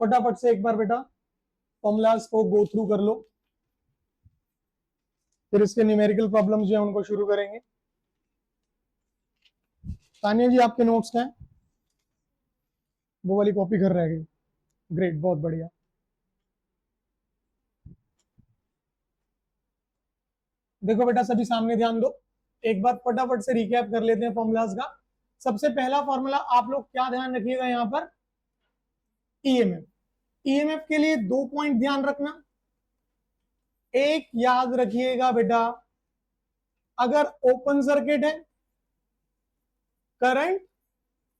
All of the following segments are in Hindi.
फटाफट से एक बार बेटा फॉर्मूलाज को गो थ्रू कर लो, फिर इसके न्यूमेरिकल प्रॉब्लम जो है उनको शुरू करेंगे। तानिया जी आपके नोट्स क्या है? वो वाली कॉपी कर रह गई, ग्रेट, बहुत बढ़िया। देखो बेटा सभी सामने ध्यान दो, एक बार फटाफट से रिकैप कर लेते हैं फॉर्मूलाज का। सबसे पहला फॉर्मूला आप लोग क्या ध्यान रखिएगा, यहां पर ईएमएफ। ईएमएफ के लिए 2 पॉइंट ध्यान रखना। एक याद रखिएगा बेटा, अगर ओपन सर्किट है करंट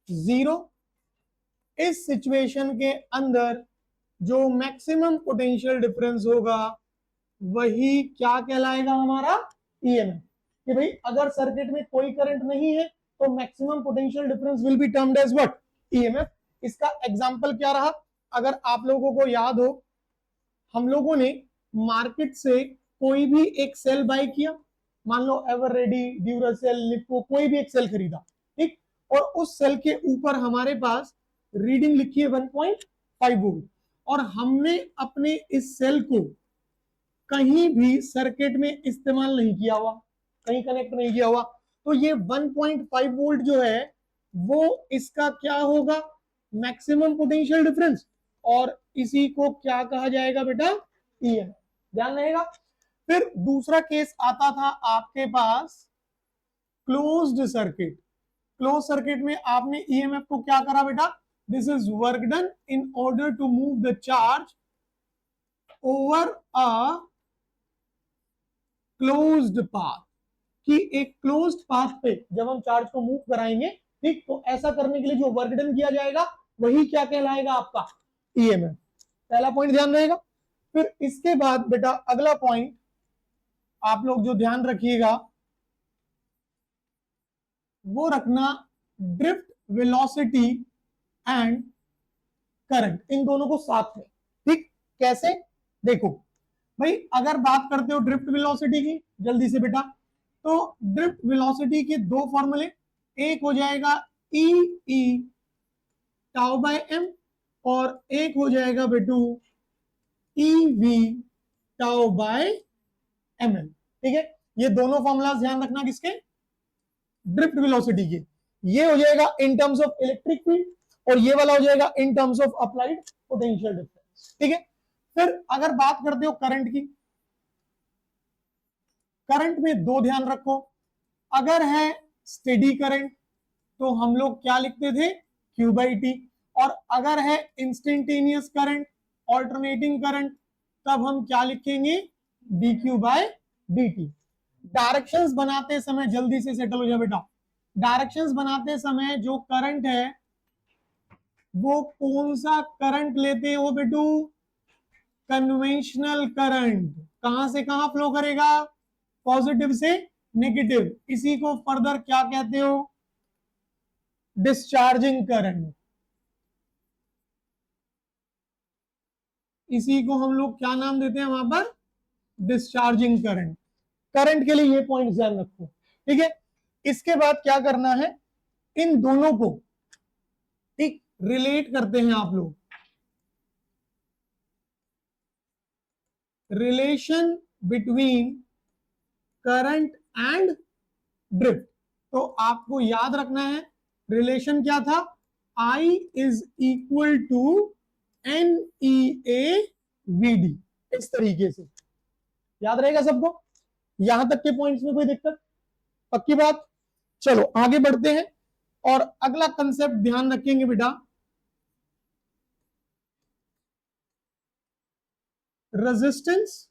0, इस सिचुएशन के अंदर जो मैक्सिमम पोटेंशियल डिफरेंस होगा वही क्या कहलाएगा, हमारा ईएमएफ। कि भाई अगर सर्किट में कोई करंट नहीं है तो maximum potential difference will be termed as what, EMF. इसका एग्जांपल क्या रहा, अगर आप लोगों को याद हो, हम लोगों ने मार्केट से कोई भी एक सेल बाय किया, मान लो एवर रेडी, ड्यूरासेल, लिपो, कोई भी एक सेल खरीदा, ठीक, और उस सेल के ऊपर हमारे पास रीडिंग लिखी है 1.5 वोल्ट, और हमने अपने इस सेल को कहीं भी सर्किट में इस्तेमाल नहीं किया हुआ, कहीं कनेक्ट नहीं किया हुआ, तो ये 1.5 वोल्ट जो है वो इसका क्या होगा, मैक्सिमम पोटेंशियल डिफरेंस, और इसी को क्या कहा जाएगा बेटा, ईएमएफ। ध्यान रहेगा। फिर दूसरा केस आता था आपके पास क्लोज्ड सर्किट। क्लोज सर्किट में आपने ईएमएफ को क्या करा बेटा, this is work done in order to move the charge over a closed path, कि एक क्लोज्ड पाथ पे जब हम चार्ज को मूव कराएंगे, ठीक, तो ऐसा करने के लिए जो वर्क डन किया जाएगा वही क्या कहलाएगा, आपका ईएमएफ। पहला पॉइंट ध्यान रहेगा। फिर इसके बाद बेटा अगला पॉइंट आप लोग जो ध्यान रखिएगा वो रखना, ड्रिफ्ट वेलोसिटी एंड करंट, इन दोनों को साथ में, ठीक। कैसे, देखो भाई अगर बात करते हो ड्रिफ्ट वेलोसिटी की, जल्दी से बेटा, तो ड्रिफ्ट वेलोसिटी के दो फॉर्मूले, एक हो जाएगा e e tau by M, और एक हो जाएगा बेटू e v tau by m l, ठीक है। ये दोनों फॉर्मूला ध्यान रखना किसके, ड्रिफ्ट वेलोसिटी के। ये हो जाएगा इन टर्म्स ऑफ इलेक्ट्रिक फील्ड, और ये वाला हो जाएगा इन terms of applied potential difference, ठीक है। फिर अगर बात करते हो करंट की, करंट में दो ध्यान रखो, अगर है स्टेडी करंट तो हम लोग क्या लिखते थे, क्यू बाई टी, और अगर है इंस्टेंटेनियस करंट, ऑल्टरनेटिंग करंट, तब हम क्या लिखेंगे, D Q by D T. Directions बनाते समय जल्दी से सेटल हो जाए बेटा, डायरेक्शंस बनाते समय जो करंट है वो कौन सा करंट लेते हो बेटू, कन्वेंशनल करंट। कहां से कहां फ्लो करेगा, पॉजिटिव से नेगेटिव, इसी को फर्दर क्या कहते हो, डिस्चार्जिंग करंट। इसी को हम लोग क्या नाम देते हैं वहां पर, डिस्चार्जिंग करंट। करंट के लिए ये पॉइंट ध्यान रखो, ठीक है। इसके बाद क्या करना है, इन दोनों को ठीक रिलेट करते हैं आप लोग, relation between current and drift. तो आपको याद रखना है रिलेशन क्या था, I is equal to N E A V D, इस तरीके से याद रहेगा सबको। यहां तक के पॉइंट्स में कोई दिक्कत, पक्की बात। चलो आगे बढ़ते हैं, और अगला कंसेप्ट ध्यान रखेंगे बेटा, resistance,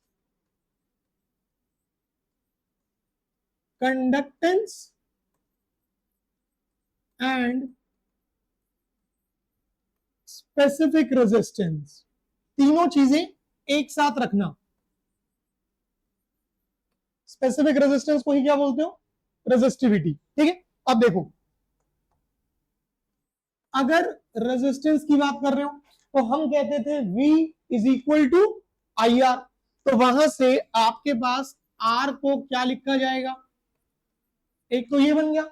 conductance and specific resistance, तीनों चीजें एक साथ रखना। स्पेसिफिक रेजिस्टेंस को ही क्या बोलते हो, रेजिस्टिविटी, ठीक है। अब देखो अगर रेजिस्टेंस की बात कर रहे हो तो हम कहते थे V is equal to I R, तो वहां से आपके पास R को क्या लिखा जाएगा, एक तो ये बन गया,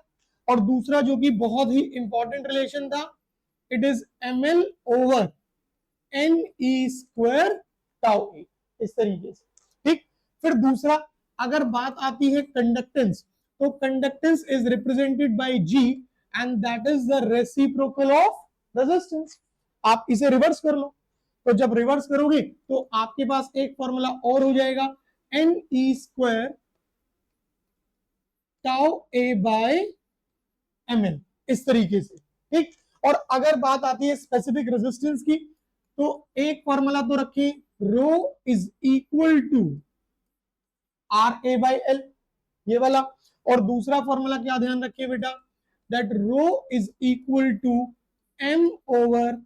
और दूसरा जो कि बहुत ही इंपॉर्टेंट रिलेशन था, it is m l over n E square tau a, इस तरीके से। ठीक, फिर दूसरा अगर बात आती है कंडक्टेंस, तो conductance is represented by G and that is the reciprocal of resistance. आप इसे रिवर्स कर लो, तो जब रिवर्स करोगे तो आपके पास एक फॉर्मूला और हो जाएगा, एन ई स्क्वायर टाउ ए बाय एम एन, इस तरीके से। ठीक, और अगर बात आती है स्पेसिफिक रेजिस्टेंस की, तो एक फॉर्मूला तो रखें, rho is equal to r a by l, ये वाला। और दूसरा फॉर्मूला क्या ध्यान रखिए बेटा, that rho is equal to m over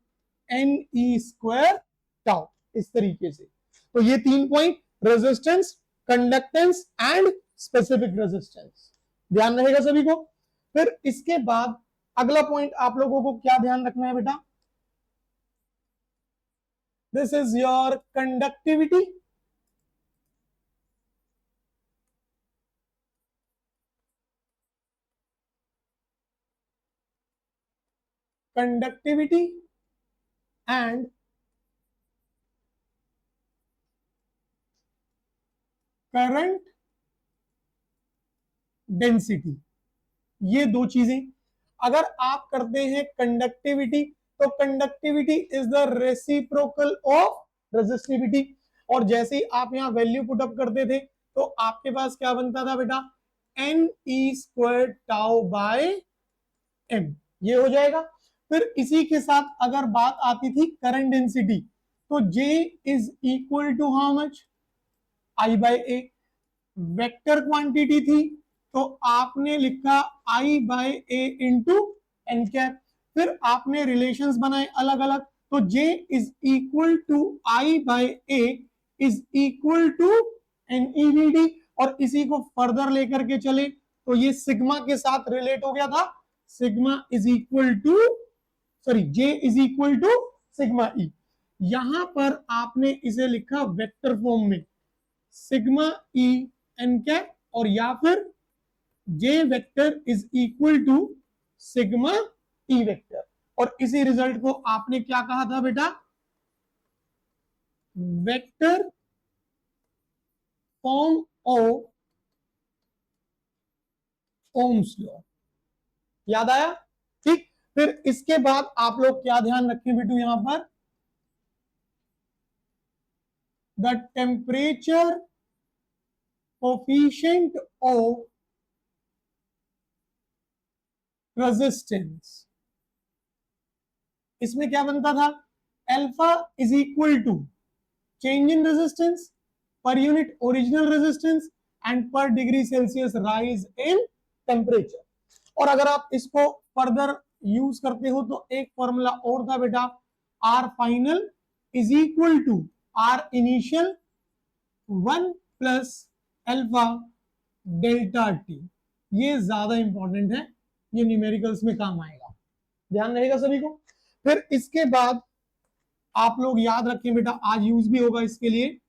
n E square tau, इस तरीके से। तो ये 3 point, resistance, conductance and specific resistance, ध्यान रहेगा सभी को। फिर इसके बाद अगला पॉइंट आप लोगों को क्या ध्यान रखना है बेटा, this is your conductivity. Conductivity and current density, ये दो चीजें। अगर आप करते हैं कंडक्टिविटी, तो conductivity is the reciprocal of resistivity. और जैसे ही आप यहां वैल्यू पुट अप करते थे, तो आपके पास क्या बनता था बेटा, N E square tau by M, ये हो जाएगा। फिर इसी के साथ अगर बात आती थी करंट डेंसिटी, तो J is equal to how much, I by A. Vector quantity थी, तो आपने लिखा I by A into N cap. फिर आपने रिलेशंस बनाए अलग अलग, तो J is equal to I by A is equal to N E V D. और इसी को फर्दर लेकर के चले, तो ये सिग्मा के साथ रिलेट हो गया था, sigma is equal to, sorry, J is equal to sigma E. यहां पर आपने इसे लिखा वेक्टर फॉर्म में, सिग्मा ई एन कैप, और या फिर J vector is equal to sigma E vector. और इसी रिजल्ट को आपने क्या कहा था बेटा, vector form of Ohm's law, याद आया। ठीक, फिर इसके बाद आप लोग क्या ध्यान रखें बेटू, यहां पर the temperature coefficient of resistance, इसमें क्या बनता था, alpha is equal to change in resistance per unit original resistance and per degree Celsius rise in temperature. और अगर आप इसको फर्दर यूज करते हो, तो एक फॉर्मूला और था बेटा, R final is equal to R initial 1 plus alpha delta T. ये ज्यादा इंपॉर्टेंट है, ये न्यूमेरिकल्स में काम आएगा, ध्यान रहेगा सभी को। फिर इसके बाद आप लोग याद रखें बेटा, आज यूज भी होगा इसके लिए,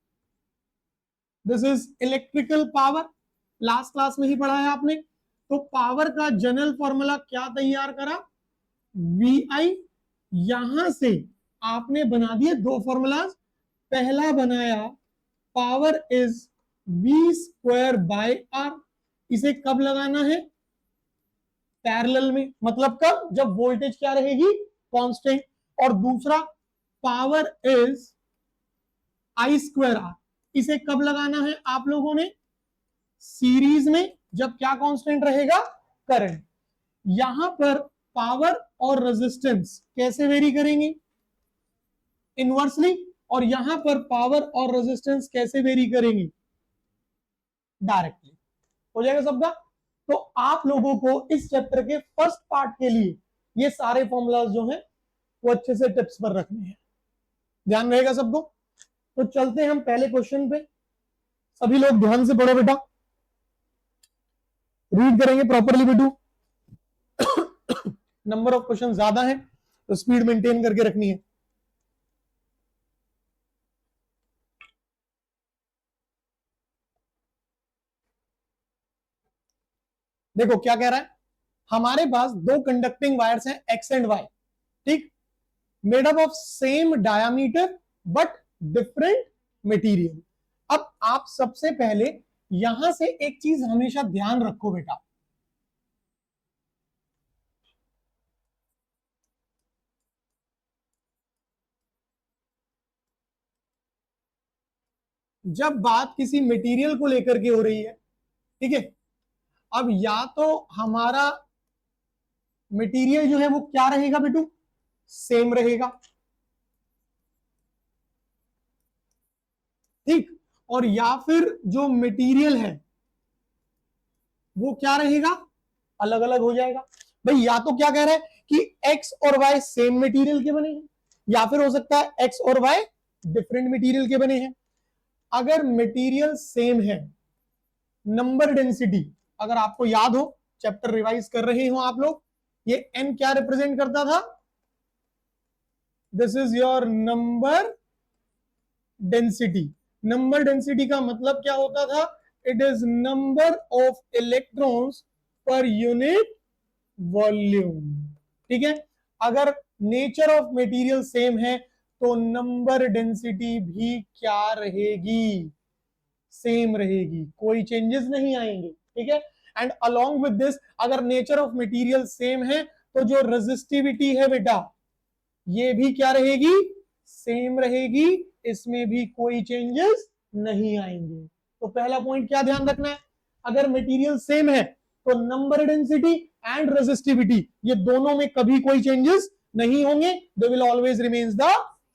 this is electrical power, last class में ही पढ़ा है आपने। तो पावर का जनरल फॉर्मूला क्या तैयार करा, वी आई। यहां से आपने बना दिए दो फॉर्मूलाज, पहला बनाया power is V square by R, इसे कब लगाना है, पैरेलल में, मतलब कब, जब वोल्टेज क्या रहेगी, कांस्टेंट। और दूसरा power is I square R, इसे कब लगाना है आप लोगों ने, सीरीज में, जब क्या कांस्टेंट रहेगा, करंट। यहां पर पावर और रेजिस्टेंस कैसे वेरी करेंगे, इनवर्सली। और यहां पर पावर और रेजिस्टेंस कैसे वेरी करेंगे, डायरेक्टली। हो जाएगा सबका। तो आप लोगों को इस चैप्टर के फर्स्ट पार्ट के लिए ये सारे फॉर्मूलाज जो हैं वो अच्छे से टिप्स पर रखने हैं, ध्यान रहेगा सबको। तो चलते हैं हम पहले क्वेश्चन पे, सभी लोग ध्यान से पढ़ो बेटा, रीड करेंगे प्रॉपरली बेटू। नंबर ऑफ क्वेश्चन ज्यादा है, तो स्पीड मेंटेन करके रखनी है। देखो क्या कह रहा है, हमारे पास दो कंडक्टिंग वायर्स हैं एक्स एंड वाई। ठीक, made up of same diameter but different material. अब आप सबसे पहले यहां से एक चीज हमेशा ध्यान रखो बेटा, जब बात किसी मटेरियल को लेकर के हो रही है, ठीक है, अब या तो हमारा मटेरियल जो है वो क्या रहेगा बेटू, सेम रहेगा, ठीक, और या फिर जो मटेरियल है वो क्या रहेगा, अलग अलग हो जाएगा। भाई या तो क्या कह रहा है कि एक्स और वाई सेम मटेरियल के बने हैं, या फिर हो सकता है एक्स और वाई डिफरेंट मटेरियल के बने हैं। अगर मटेरियल सेम है, नंबर डेंसिटी, अगर आपको याद हो, चैप्टर रिवाइज कर रहे हो आप लोग, ये एन क्या रिप्रेजेंट करता था, this is your number density. Number density का मतलब क्या होता था, it is number of electrons per unit volume, ठीक है। अगर नेचर ऑफ मटेरियल सेम है तो नंबर डेंसिटी भी क्या रहेगी, सेम रहेगी, कोई चेंजेस नहीं आएंगे, ठीक है। एंड अलोंग विद दिस, अगर नेचर ऑफ मटेरियल सेम है तो जो रेजिस्टिविटी है बेटा, ये भी क्या रहेगी, सेम रहेगी, इसमें भी कोई चेंजेस नहीं आएंगे। तो पहला पॉइंट क्या ध्यान रखना है, अगर मटेरियल सेम है तो नंबर डेंसिटी एंड रेजिस्टिविटी ये दोनों में कभी कोई चेंजेस नहीं होंगे, they will always remains the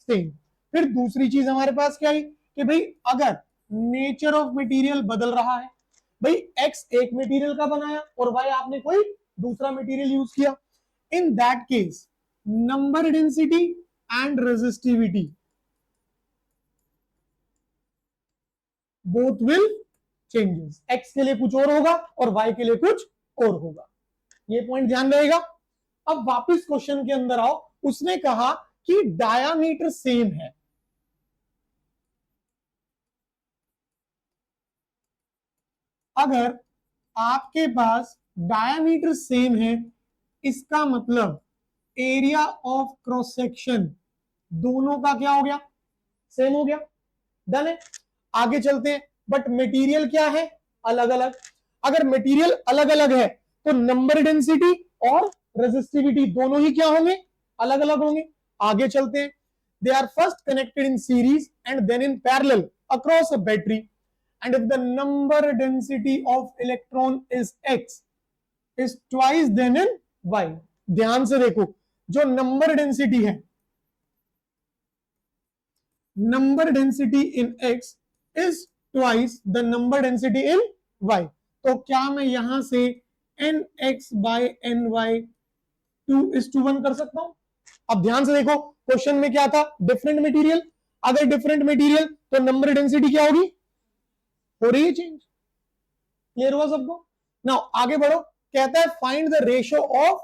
same. फिर दूसरी चीज हमारे पास क्या है कि भाई अगर नेचर ऑफ मटेरियल बदल रहा है, भाई एक्स एक मटेरियल का बनाया और वाई आपने कोई दूसरा मटेरियल यूज किया, इन that case number density and resistivity both will changes, x के लिए कुछ और होगा और वाई के लिए कुछ और होगा, ये पॉइंट ध्यान रहेगा। अब वापस क्वेश्चन के अंदर आओ, उसने कहा कि डायामीटर सेम है, अगर आपके पास डायामीटर सेम है इसका मतलब एरिया ऑफ क्रॉस सेक्शन दोनों का क्या हो गया, सेम हो गया, डन है। आगे चलते हैं, बट मटेरियल क्या है, अलग अलग। अगर मटेरियल अलग अलग है तो नंबर डेंसिटी और रेजिस्टिविटी दोनों ही क्या होंगे, अलग अलग होंगे। आगे चलते हैं, they are first connected in series and then in parallel across a battery, and if the number density of electron is x is twice then in y। ध्यान से देखो, जो नंबर डेंसिटी है, number density in x is twice the number density in y, तो क्या मैं यहां से nx by ny 2:1 कर सकता हूं। अब ध्यान से देखो, क्वेश्चन में क्या था, डिफरेंट मटेरियल, अगर डिफरेंट मटेरियल तो नंबर डेंसिटी क्या होगी, हो रही है चेंज, क्लियर हुआ सबको। नाउ आगे बढ़ो, कहता है find the ratio of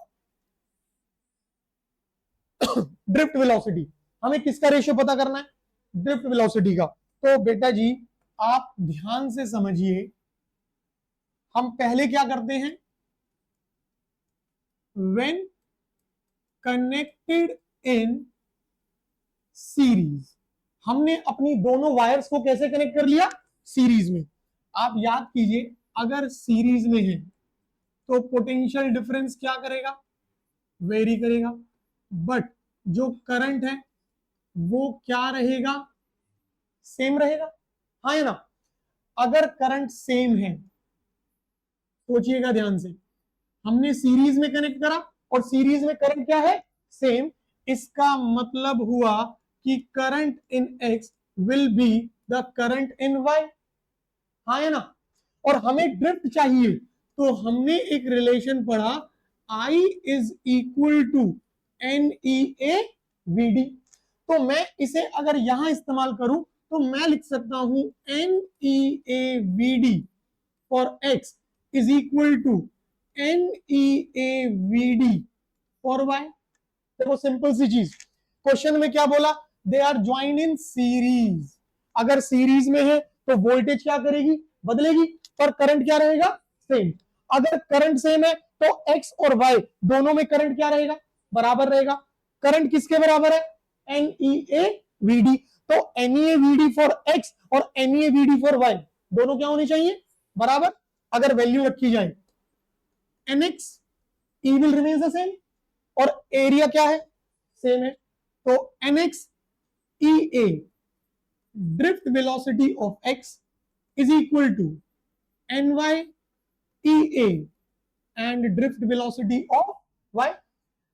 drift velocity, हमें किसका रेशियो पता करना है, ड्रिफ्ट वेलोसिटी का। तो बेटा जी आप ध्यान से समझिए, हम पहले क्या करते हैं, व्हेन कनेक्टेड इन सीरीज, हमने अपनी दोनों वायर्स को कैसे कनेक्ट कर लिया, सीरीज में। आप याद कीजिए, अगर सीरीज में है तो पोटेंशियल डिफरेंस क्या करेगा, वेरी करेगा, बट जो करंट है वो क्या रहेगा, सेम रहेगा, हाँ या ना। अगर करंट सेम है, सोचिएगा ध्यान से, हमने सीरीज में कनेक्ट करा और सीरीज में करंट क्या है, सेम, इसका मतलब हुआ कि current in x will be the current in Y, हाँ या ना। और हमें ड्रिफ्ट चाहिए, तो हमने एक रिलेशन पढ़ा, I is equal to N E A V D. तो मैं इसे अगर यहां इस्तेमाल करूं तो मैं लिख सकता हूं N E A V D for x is equal to N E A V D for Y. देखो सिंपल सी चीज, क्वेश्चन में क्या बोला, they are join in series, अगर सीरीज में है तो वोल्टेज क्या करेगी, बदलेगी, पर करंट क्या रहेगा, सेम। अगर करंट सेम है तो एक्स और वाई दोनों में करंट क्या रहेगा, बराबर रहेगा। करंट किसके बराबर है? NEA VD। तो NEA VD फॉर X और NEA VD फॉर Y दोनों क्या होने चाहिए? बराबर। अगर वैल्यू रखी जाए NX E will remain the same और एरिया क्या है? सेम है। तो NX EA drift velocity of X is equal to NY EA and drift velocity of Y।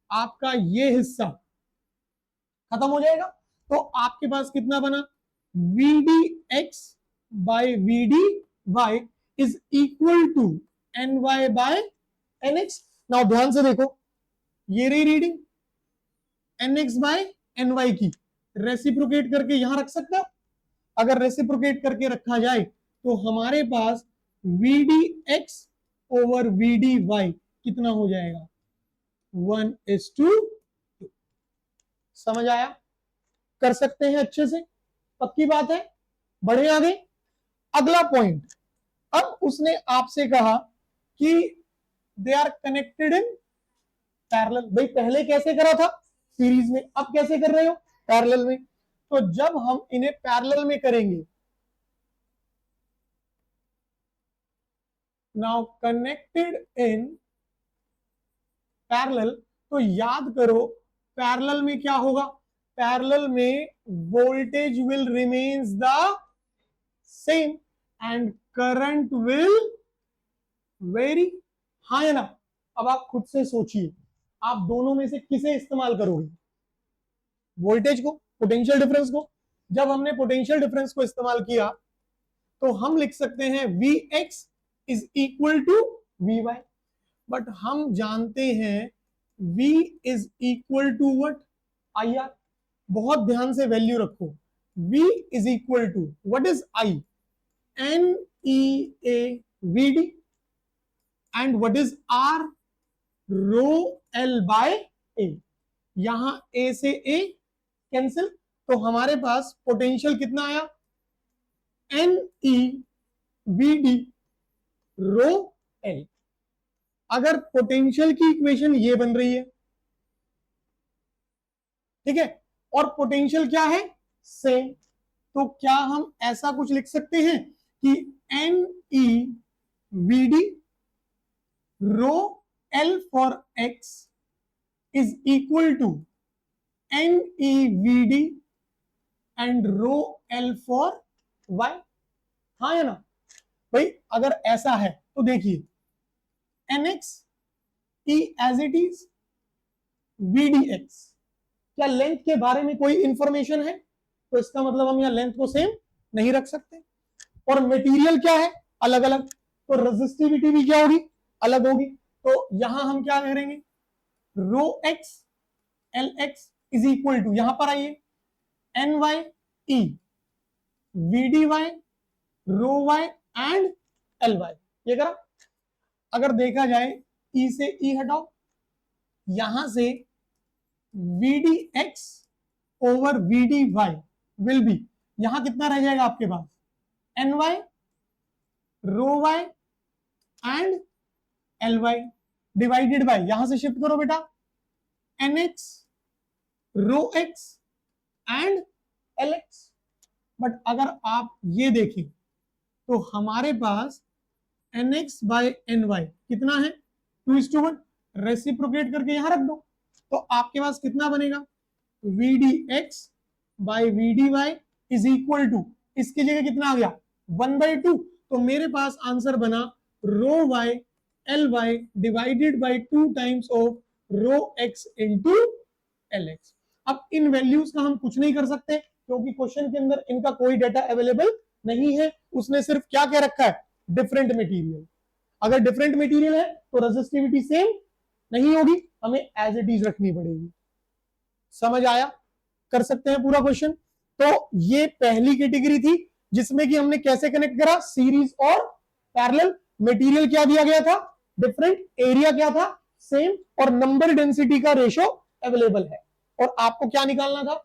आपका ये हिस्सा खत्म हो जाएगा। तो आपके पास कितना बना? VDX by VDY is equal to NY by NX। Now ध्यान से देखो, ये रही रीडिंग NX बाय NY की, रेसिप्रोकेट करके यहां रख सकते हो। अगर रेसिप्रोकेट करके रखा जाए तो हमारे पास VDX ओवर VDY कितना हो जाएगा? 1:2। समझ आया? कर सकते हैं अच्छे से, पक्की बात है। बढ़े आगे। अगला पॉइंट, अब उसने आपसे कहा कि they are connected in parallel. भाई पहले कैसे करा था? सीरीज में। अब कैसे कर रहे हो? पैरेलल में। तो जब हम इन्हें पैरेलल में करेंगे, नाउ कनेक्टेड इन पैरेलल, तो याद करो पैरेलल में क्या होगा? पैरेलल में voltage will remains the same and current will very. हाँ या ना? अब आप खुद से सोचिए, आप दोनों में से किसे इस्तेमाल करोगे? वोल्टेज को, पोटेंशियल डिफरेंस को। जब हमने पोटेंशियल डिफरेंस को इस्तेमाल किया तो हम लिख सकते हैं Vx is equal to Vy। But हम जानते हैं V is equal to what? IR। बहुत ध्यान से वैल्यू रखो। V is equal to what is I? NEA VD and what is R? Rho L by A। यहां A से A कैंसिल, तो हमारे पास पोटेंशियल कितना आया? NEVD rho L। अगर पोटेंशियल की इक्वेशन ये बन रही है, ठीक है, और पोटेंशियल क्या है? सेम, तो क्या हम ऐसा कुछ लिख सकते हैं कि NEVD rho L for X is equal to NEVD and rho L for Y। हाँ या ना? भाई अगर ऐसा है तो देखिए NX E as it is VDX। क्या लेंथ के बारे में कोई इंफॉर्मेशन है? तो इसका मतलब हम यहां लेंथ को सेम नहीं रख सकते। और मटेरियल क्या है? अलग अलग, तो रेजिस्टिविटी भी क्या होगी? अलग होगी। तो यहां हम क्या करेंगे? Rho x l x is equal to, यहां पर आइए, NY E VDY rho Y and LY। ये करा। अगर देखा जाए E से E हटाओ, यहां से VDX over VDY will be, यहां कितना रह जाएगा आपके पास? NY rho Y and LY divided by, यहां से शिफ्ट करो बेटा, NX rho X and LX। But अगर आप ये देखें तो हमारे पास NX बाय NY कितना है? 2:1। रेसिप्रोकेट करके यहां रख दो, तो आपके पास कितना बनेगा? VDX by VDY is equal to, इसकी जगह कितना आ गया? 1/2। तो मेरे पास आंसर बना rho Y LY divided by 2 times of rho X into LX। अब इन वैल्यूज का हम कुछ नहीं कर सकते क्योंकि क्वेश्चन के अंदर इनका कोई डाटा अवेलेबल नहीं है। उसने सिर्फ क्या कह रखा है? Different material. अगर डिफरेंट मटेरियल है तो रेजिस्टिविटी सेम नहीं होगी, हमें एज इट इज रखनी पड़ेगी। समझ आया? कर सकते हैं पूरा क्वेश्चन। तो ये पहली कैटेगरी थी जिसमें कि हमने कैसे कनेक्ट करा? सीरीज और पैरेलल। मटेरियल क्या दिया गया था? डिफरेंट। एरिया क्या था? सेम। और नंबर डेंसिटी का रेशो अवेलेबल है। और आपको क्या निकालना था?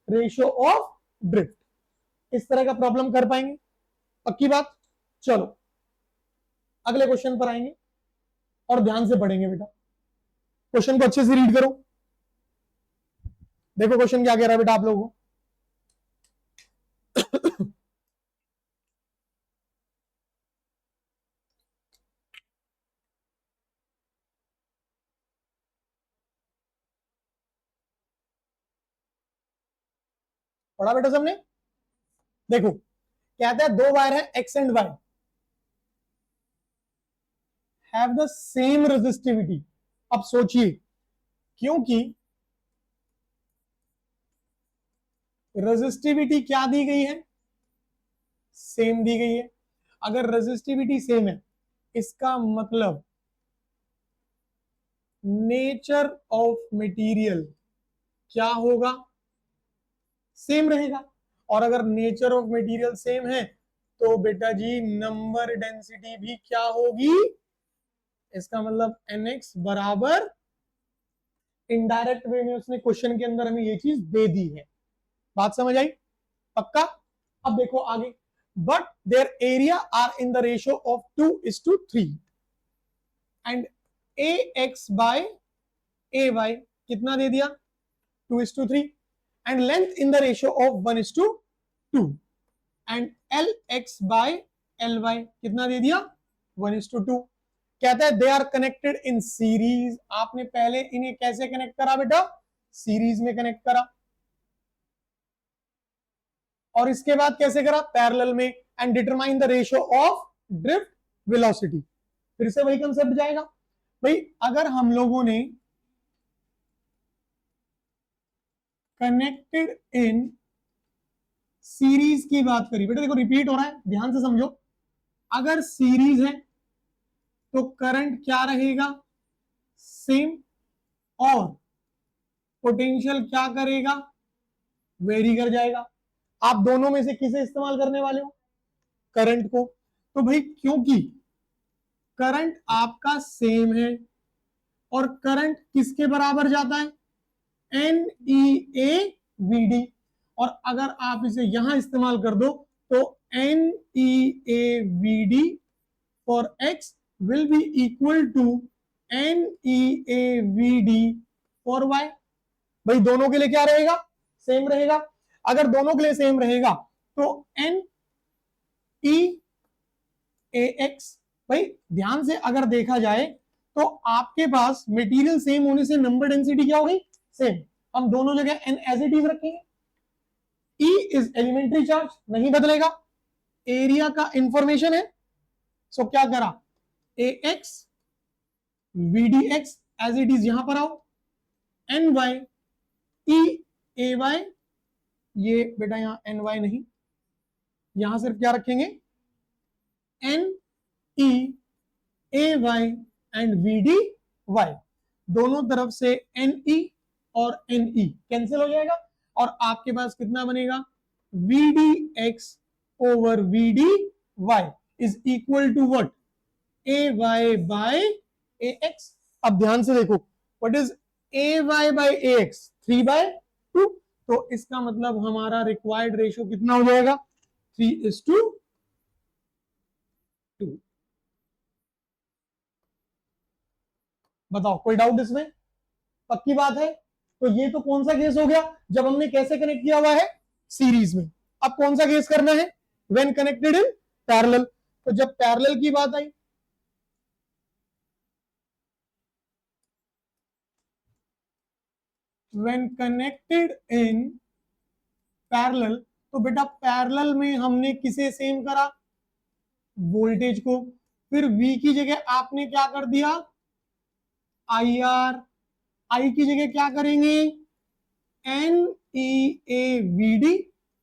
Ratio of drift. इस तरह का प्रॉब्लम कर पाएंगे? पक्की बात? चलो अगले क्वेश्चन पर आएंगे और ध्यान से पढ़ेंगे बेटा। क्वेश्चन को अच्छे से रीड करो। देखो क्वेश्चन क्या कह रहा है बेटा आप लोगों को। पढ़ा बेटा सबने? देखो कहता है दो वायर है X and Y, have the same resistivity. अब सोचिए, क्योंकि रेजिस्टिविटी क्या दी गई है, सेम दी गई है। अगर रेजिस्टिविटी सेम है, इसका मतलब नेचर ऑफ मटेरियल क्या होगा, सेम रहेगा। और अगर नेचर ऑफ मटेरियल सेम है तो बेटा जी नंबर डेंसिटी भी क्या होगी, इसका मतलब nx बराबर, इनडायरेक्ट वे में उसने क्वेश्चन के अंदर हमें ये चीज दे दी है। बात समझ आई? पक्का? अब देखो आगे, but their area are in the ratio of 2:3 and ax by ay कितना दे दिया, 2:3, and length in the ratio of 1:2 and lx by ly कितना दे दिया, 1:2। कहता है they are connected in series. आपने पहले इन्हें कैसे कनेक्ट करा बेटा, सीरीज में कनेक्ट करा, और इसके बाद कैसे करा, पैरेलल में, and determine the ratio of drift velocity. फिर से वही कंसेप्ट जाएगा भाई। अगर हम लोगों ने कनेक्टेड इन सीरीज की बात करी, बेटा देखो रिपीट हो रहा है, ध्यान से समझो। अगर सीरीज है तो करंट क्या रहेगा, सेम, और पोटेंशियल क्या करेगा, वेरी कर जाएगा। आप दोनों में से किसे इस्तेमाल करने वाले हो, करंट को। तो भाई क्योंकि करंट आपका सेम है, और करंट किसके बराबर जाता है, N E A V D. और अगर आप इसे यहां इस्तेमाल कर दो तो N E A V D for X will be equal to N E A V D for Y. भाई दोनों के लिए क्या रहेगा, सेम रहेगा। अगर दोनों के लिए सेम रहेगा तो एन ई ए एक्स, भाई ध्यान से अगर देखा जाए तो आपके पास मटेरियल सेम होने से नंबर डेंसिटी क्या हो गई, सेम। हम दोनों जगह एन एज इट इज रखेंगे। E इज एलिमेंट्री चार्ज, नहीं बदलेगा, एरिया का इंफॉर्मेशन है। सो क्या करा, a x v D x as it is यहां पर आओ, एन वाई ई ए वाई, ये बेटा यहां एन वाई नहीं, यहां सिर्फ क्या रखेंगे, N E A Y and V D Y. दोनों तरफ से एन ई और एन ई कैंसिल हो जाएगा, और आपके पास कितना बनेगा, V D X over V D Y is equal to what, A Y by A X. अब ध्यान से देखो, what is A Y by A X, 3/2। तो इसका मतलब हमारा रिक्वायर्ड रेशियो कितना हो जाएगा, 3:2। बताओ कोई डाउट इसमें, पक्की बात है? तो ये तो कौन सा केस हो गया, जब हमने कैसे कनेक्ट किया हुआ है, सीरीज में। अब कौन सा केस करना है, व्हेन कनेक्टेड इन पैरेलल। तो जब पैरेलल की बात आई, व्हेन कनेक्टेड इन पैरेलल, तो बेटा पैरेलल में हमने किसे सेम करा, वोल्टेज को। फिर V की जगह आपने क्या कर दिया, IR। I की जगह क्या करेंगे, NEAVD,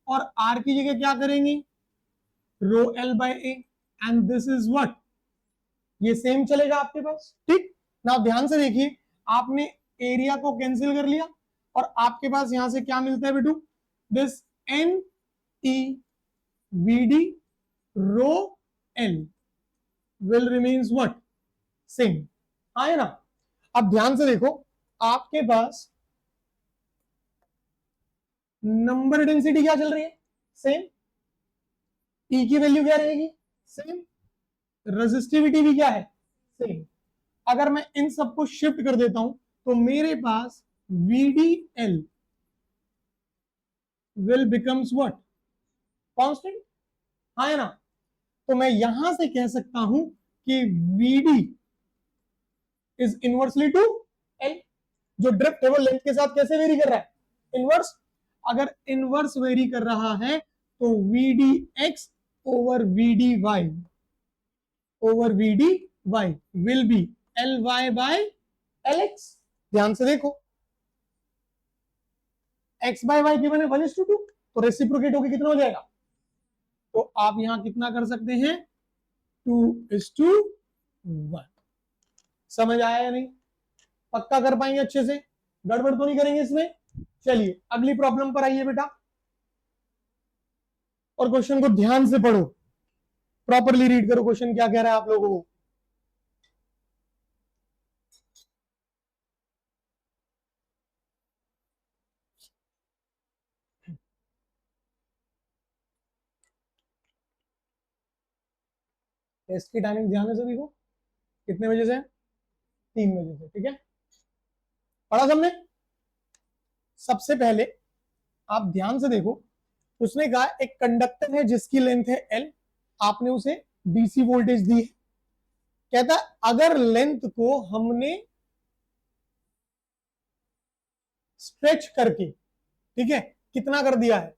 और R की जगह क्या करेंगे, rho L by A, and this is what, ये सेम चलेगा आपके पास, ठीक ना। ध्यान से देखिए, आपने एरिया को कैंसिल कर लिया, और आपके पास यहां से क्या मिलता है बेटू, this NEVD rho L will remains what, same, है ना। अब ध्यान से देखो, आपके पास नंबर डेंसिटी क्या चल रही है, सेम। E की वैल्यू क्या रहेगी, सेम। रेजिस्टिविटी भी क्या है, सेम। अगर मैं इन सबको शिफ्ट कर देता हूं तो मेरे पास VDL will becomes what, constant, हाँ है ना। तो मैं यहां से कह सकता हूं कि VD is inversely to L। जो ड्रिफ्ट है वो लेंथ के साथ कैसे वेरी कर रहा है, इनवर्स। अगर इनवर्स वेरी कर रहा है तो VDX over VDY over VDY will be LY by LX। ध्यान से देखो, x बाय वाई गिवन है 1:2, तो रेसिप्रोकेट होकर कितना हो जाएगा, तो आप यहां कितना कर सकते हैं, 2:1। समझ आया या नहीं, पक्का कर पाएंगे अच्छे से, गड़बड़ तो नहीं करेंगे इसमें। चलिए अगली प्रॉब्लम पर आइए बेटा, और क्वेश्चन को ध्यान से पढ़ो, प्रॉपरली रीड करो क्वेश्चन क्या कह रहा है आप लोगों को। टेस्ट की टाइमिंग ध्यान है सभी को, कितने बजे से, 3 बजे से, ठीक है। पढ़ा सबने। सबसे पहले आप ध्यान से देखो, उसने कहा एक कंडक्टर है जिसकी लेंथ है L, आपने उसे DC वोल्टेज दी है। कहता अगर लेंथ को हमने स्ट्रेच करके, ठीक है, कितना कर दिया है,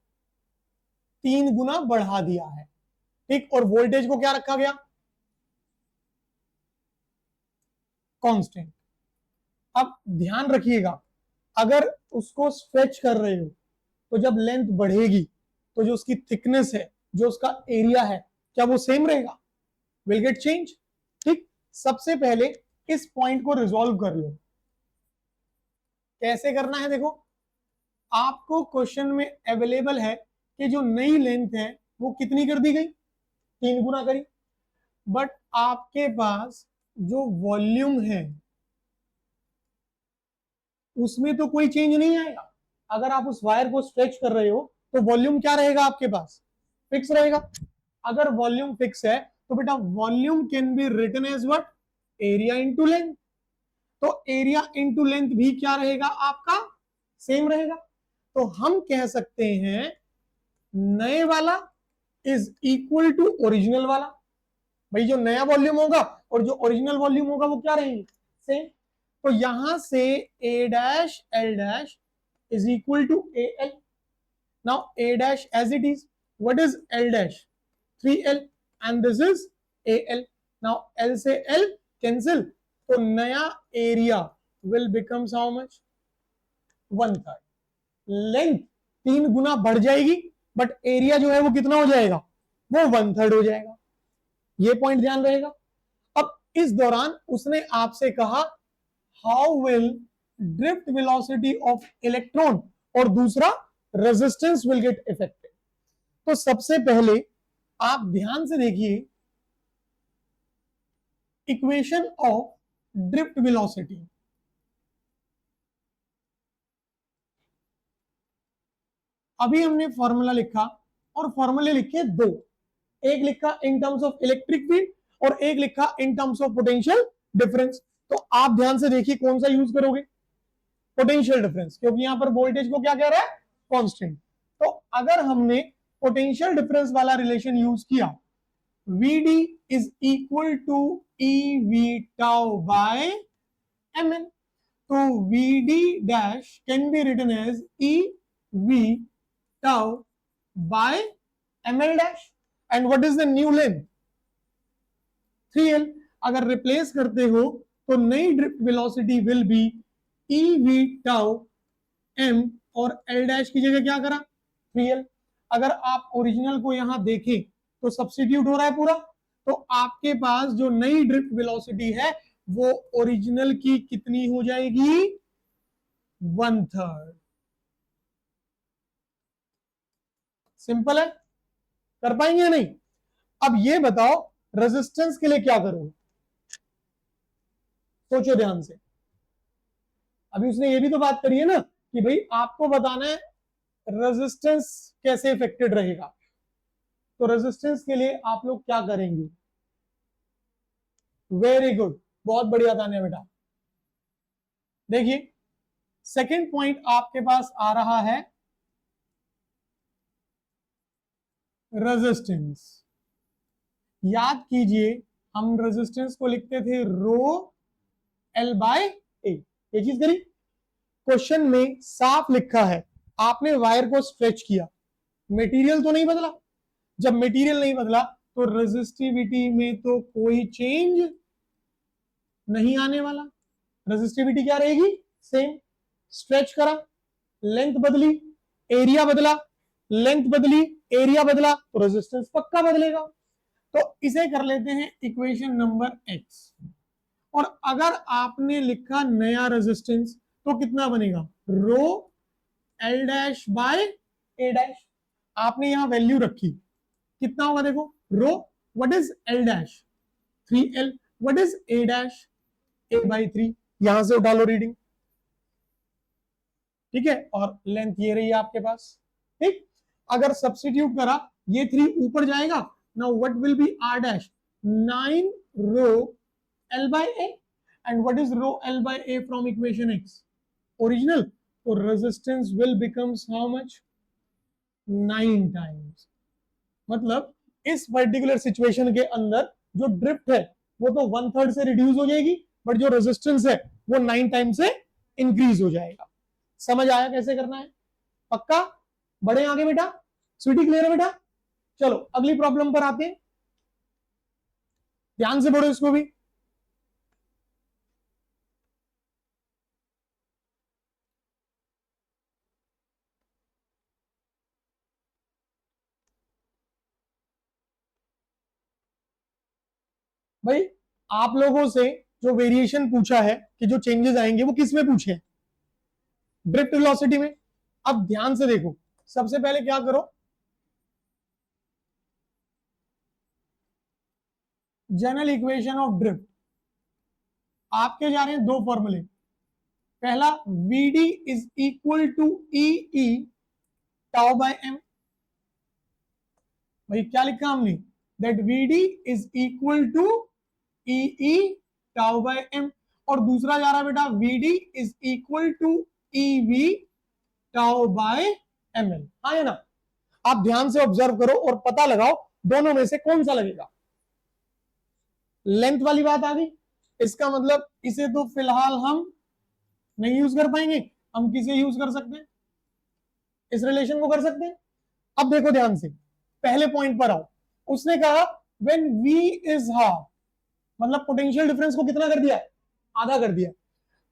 3 गुना बढ़ा दिया है, ठीक, और वोल्टेज को क्या रखा गया, कांस्टेंट। अब ध्यान रखिएगा, अगर उसको स्ट्रेच कर रहे हो तो जब लेंथ बढ़ेगी तो जो उसकी थिकनेस है, जो उसका एरिया है, क्या वो सेम रहेगा, विल गेट चेंज, ठीक। सबसे पहले इस पॉइंट को रिजॉल्व कर लो। कैसे करना है देखो, आपको क्वेश्चन में अवेलेबल है कि जो नई लेंथ है वो कितनी कर दी गई, 3 गुना करी, बट आपके पास जो वॉल्यूम है उसमें तो कोई चेंज नहीं आएगा। अगर आप उस वायर को स्ट्रेच कर रहे हो तो वॉल्यूम क्या रहेगा आपके पास, फिक्स रहेगा। अगर वॉल्यूम फिक्स है तो बेटा volume can be written as what, area into length. तो एरिया इनटू लेंथ भी क्या रहेगा आपका, सेम रहेगा। तो हम कह सकते हैं नए वाला इज इक्वल टू ओरिजिनल वाला। भाई जो नया वॉल्यूम होगा और जो ओरिजिनल वॉल्यूम होगा वो क्या रहेंगे, सेम। तो यहां से A dash L dash is equal to AL. Now A dash as it is. What is L dash? 3L and this is AL. Now L से L cancel. तो नया area will becomes how much? 1/3. Length 3 गुना बढ़ जाएगी बट एरिया जो है वो कितना हो जाएगा, वो 1/3 हो जाएगा। ये पॉइंट ध्यान रहेगा। अब इस दौरान उसने आपसे कहा how will drift velocity of electron और दूसरा रेजिस्टेंस विल गेट इफेक्टेड। तो सबसे पहले आप ध्यान से देखिए इक्वेशन ऑफ ड्रिफ्ट वेलोसिटी। अभी हमने फॉर्मूला लिखा और फॉर्मूले लिखे दो, एक लिखा इन टर्म्स ऑफ इलेक्ट्रिक फील्ड और एक लिखा इन टर्म्स ऑफ पोटेंशियल डिफरेंस। तो आप ध्यान से देखिए कौन सा यूज करोगे, पोटेंशियल डिफरेंस, क्योंकि यहां पर वोल्टेज को क्या कह रहा है, कांस्टेंट। तो अगर हमने पोटेंशियल डिफरेंस वाला रिलेशन यूज किया, VD is equal to EV tau by MN, तो VD dash can be written as EV tau by ML dash. And what is the new length, 3L। अगर रिप्लेस करते हो तो नई drift velocity will be EV tau M और L डैश की जगह क्या करा, 3L। अगर आप ओरिजिनल को यहां देखें तो सब्स्टिट्यूट हो रहा है पूरा, तो आपके पास जो नई ड्रिफ्ट वेलोसिटी है वो ओरिजिनल की कितनी हो जाएगी, 1/3। सिंपल है, कर पाएंगे या नहीं। अब ये बताओ रेजिस्टेंस के लिए क्या करोगे, सोचो ध्यान से। अभी उसने ये भी तो बात करी है ना कि भाई आपको बताना है रेजिस्टेंस कैसे इफेक्टेड रहेगा। तो रेजिस्टेंस के लिए आप लोग क्या करेंगे, वेरी गुड, बहुत बढ़िया तान्या बेटा। देखिए सेकंड पॉइंट आपके पास आ रहा है रेजिस्टेंस। याद कीजिए हम रेजिस्टेंस को लिखते थे रो एल बाय ए। ये चीज करी, क्वेश्चन में साफ लिखा है, आपने वायर को स्ट्रेच किया, मटेरियल तो नहीं बदला। जब मटेरियल नहीं बदला तो रेजिस्टिविटी में तो कोई चेंज नहीं आने वाला। रेजिस्टिविटी क्या रहेगी, सेम। स्ट्रेच करा, लेंथ बदली, एरिया बदला, लेंथ बदली, एरिया बदला, तो रेजिस्टेंस पक्का बदलेगा। तो इसे कर लेते हैं इक्वेशन नंबर एक्स। और अगर आपने लिखा नया रेजिस्टेंस तो कितना बनेगा, rho L dash by a dash. आपने यहां वैल्यू रखी, कितना होगा देखो, rho what is L dash 3L, what is a dash a by 3। यहां से उठा लो रीडिंग, ठीक है, और लेंथ ये रही है आपके पास। ठीक, अगर सब्स्टिट्यूट करा, ये 3 ऊपर जाएगा, now what will be r dash 9 rho L by a. And what is rho L by a from equation x, original. तो resistance will becomes how much, 9 times. मतलब इस पर्टिकुलर सिचुएशन के अंदर जो ड्रिफ्ट है वो तो 1/3 से रिड्यूस हो जाएगी, बट जो रेजिस्टेंस है वो 9 टाइम से इंक्रीज हो जाएगा। समझ आया कैसे करना है, पक्का। बढ़े आगे बेटा, स्वीटी क्लियर है बेटा। चलो अगली प्रॉब्लम पर आते हैं, ध्यान से पढ़ो इसको भी। भाई आप लोगों से जो वेरिएशन पूछा है कि जो चेंजेस आएंगे वो किस में पूछे हैं, ड्रिफ्ट वेलोसिटी में। अब ध्यान से देखो, सबसे पहले क्या करो, जनरल इक्वेशन ऑफ ड्रिफ्ट आपके जा रहे हैं दो फॉर्मूले। पहला VD is equal to E tau by M. भाई क्या लिखा हमने, that VD is equal to E tau by M. और दूसरा जा रहा है बेटा VD is equal to EV tau by ml। हाँ है ना। आप ध्यान से ऑब्जर्व करो और पता लगाओ दोनों में से कौन सा लगेगा। लेंथ वाली बात आ गई, इसका मतलब इसे तो फिलहाल हम नहीं यूज कर पाएंगे, हम किसे यूज कर सकते हैं, इस रिलेशन को कर सकते हैं। अब देखो ध्यान से, पहले पॉइंट पर आओ। उसने कहा व्हेन V इज हाफ, मतलब पोटेंशियल डिफरेंस को कितना कर दिया, आधा कर दिया।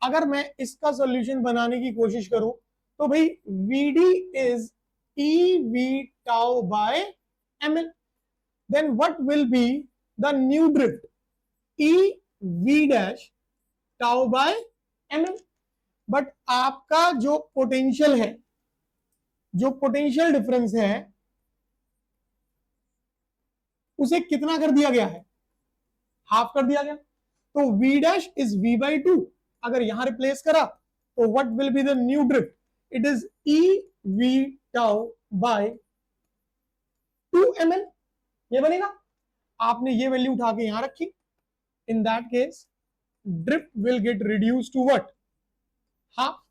अगर मैं इसका सॉल्यूशन बनाने की कोशिश करूं तो भाई VD is EV tau by ml, then what will be the new drift, EV dash tau by ml। But आपका जो पोटेंशियल है, जो पोटेंशियल डिफरेंस है उसे कितना कर दिया गया है, हाफ कर दिया गया। तो V dash is V by 2। अगर यहां रिप्लेस करा तो what will be the new drift, it is EV tau by 2 ml। ये बनेगा, आपने ये वैल्यू उठा के यहां रखी। In that case drift will get reduce to what, half.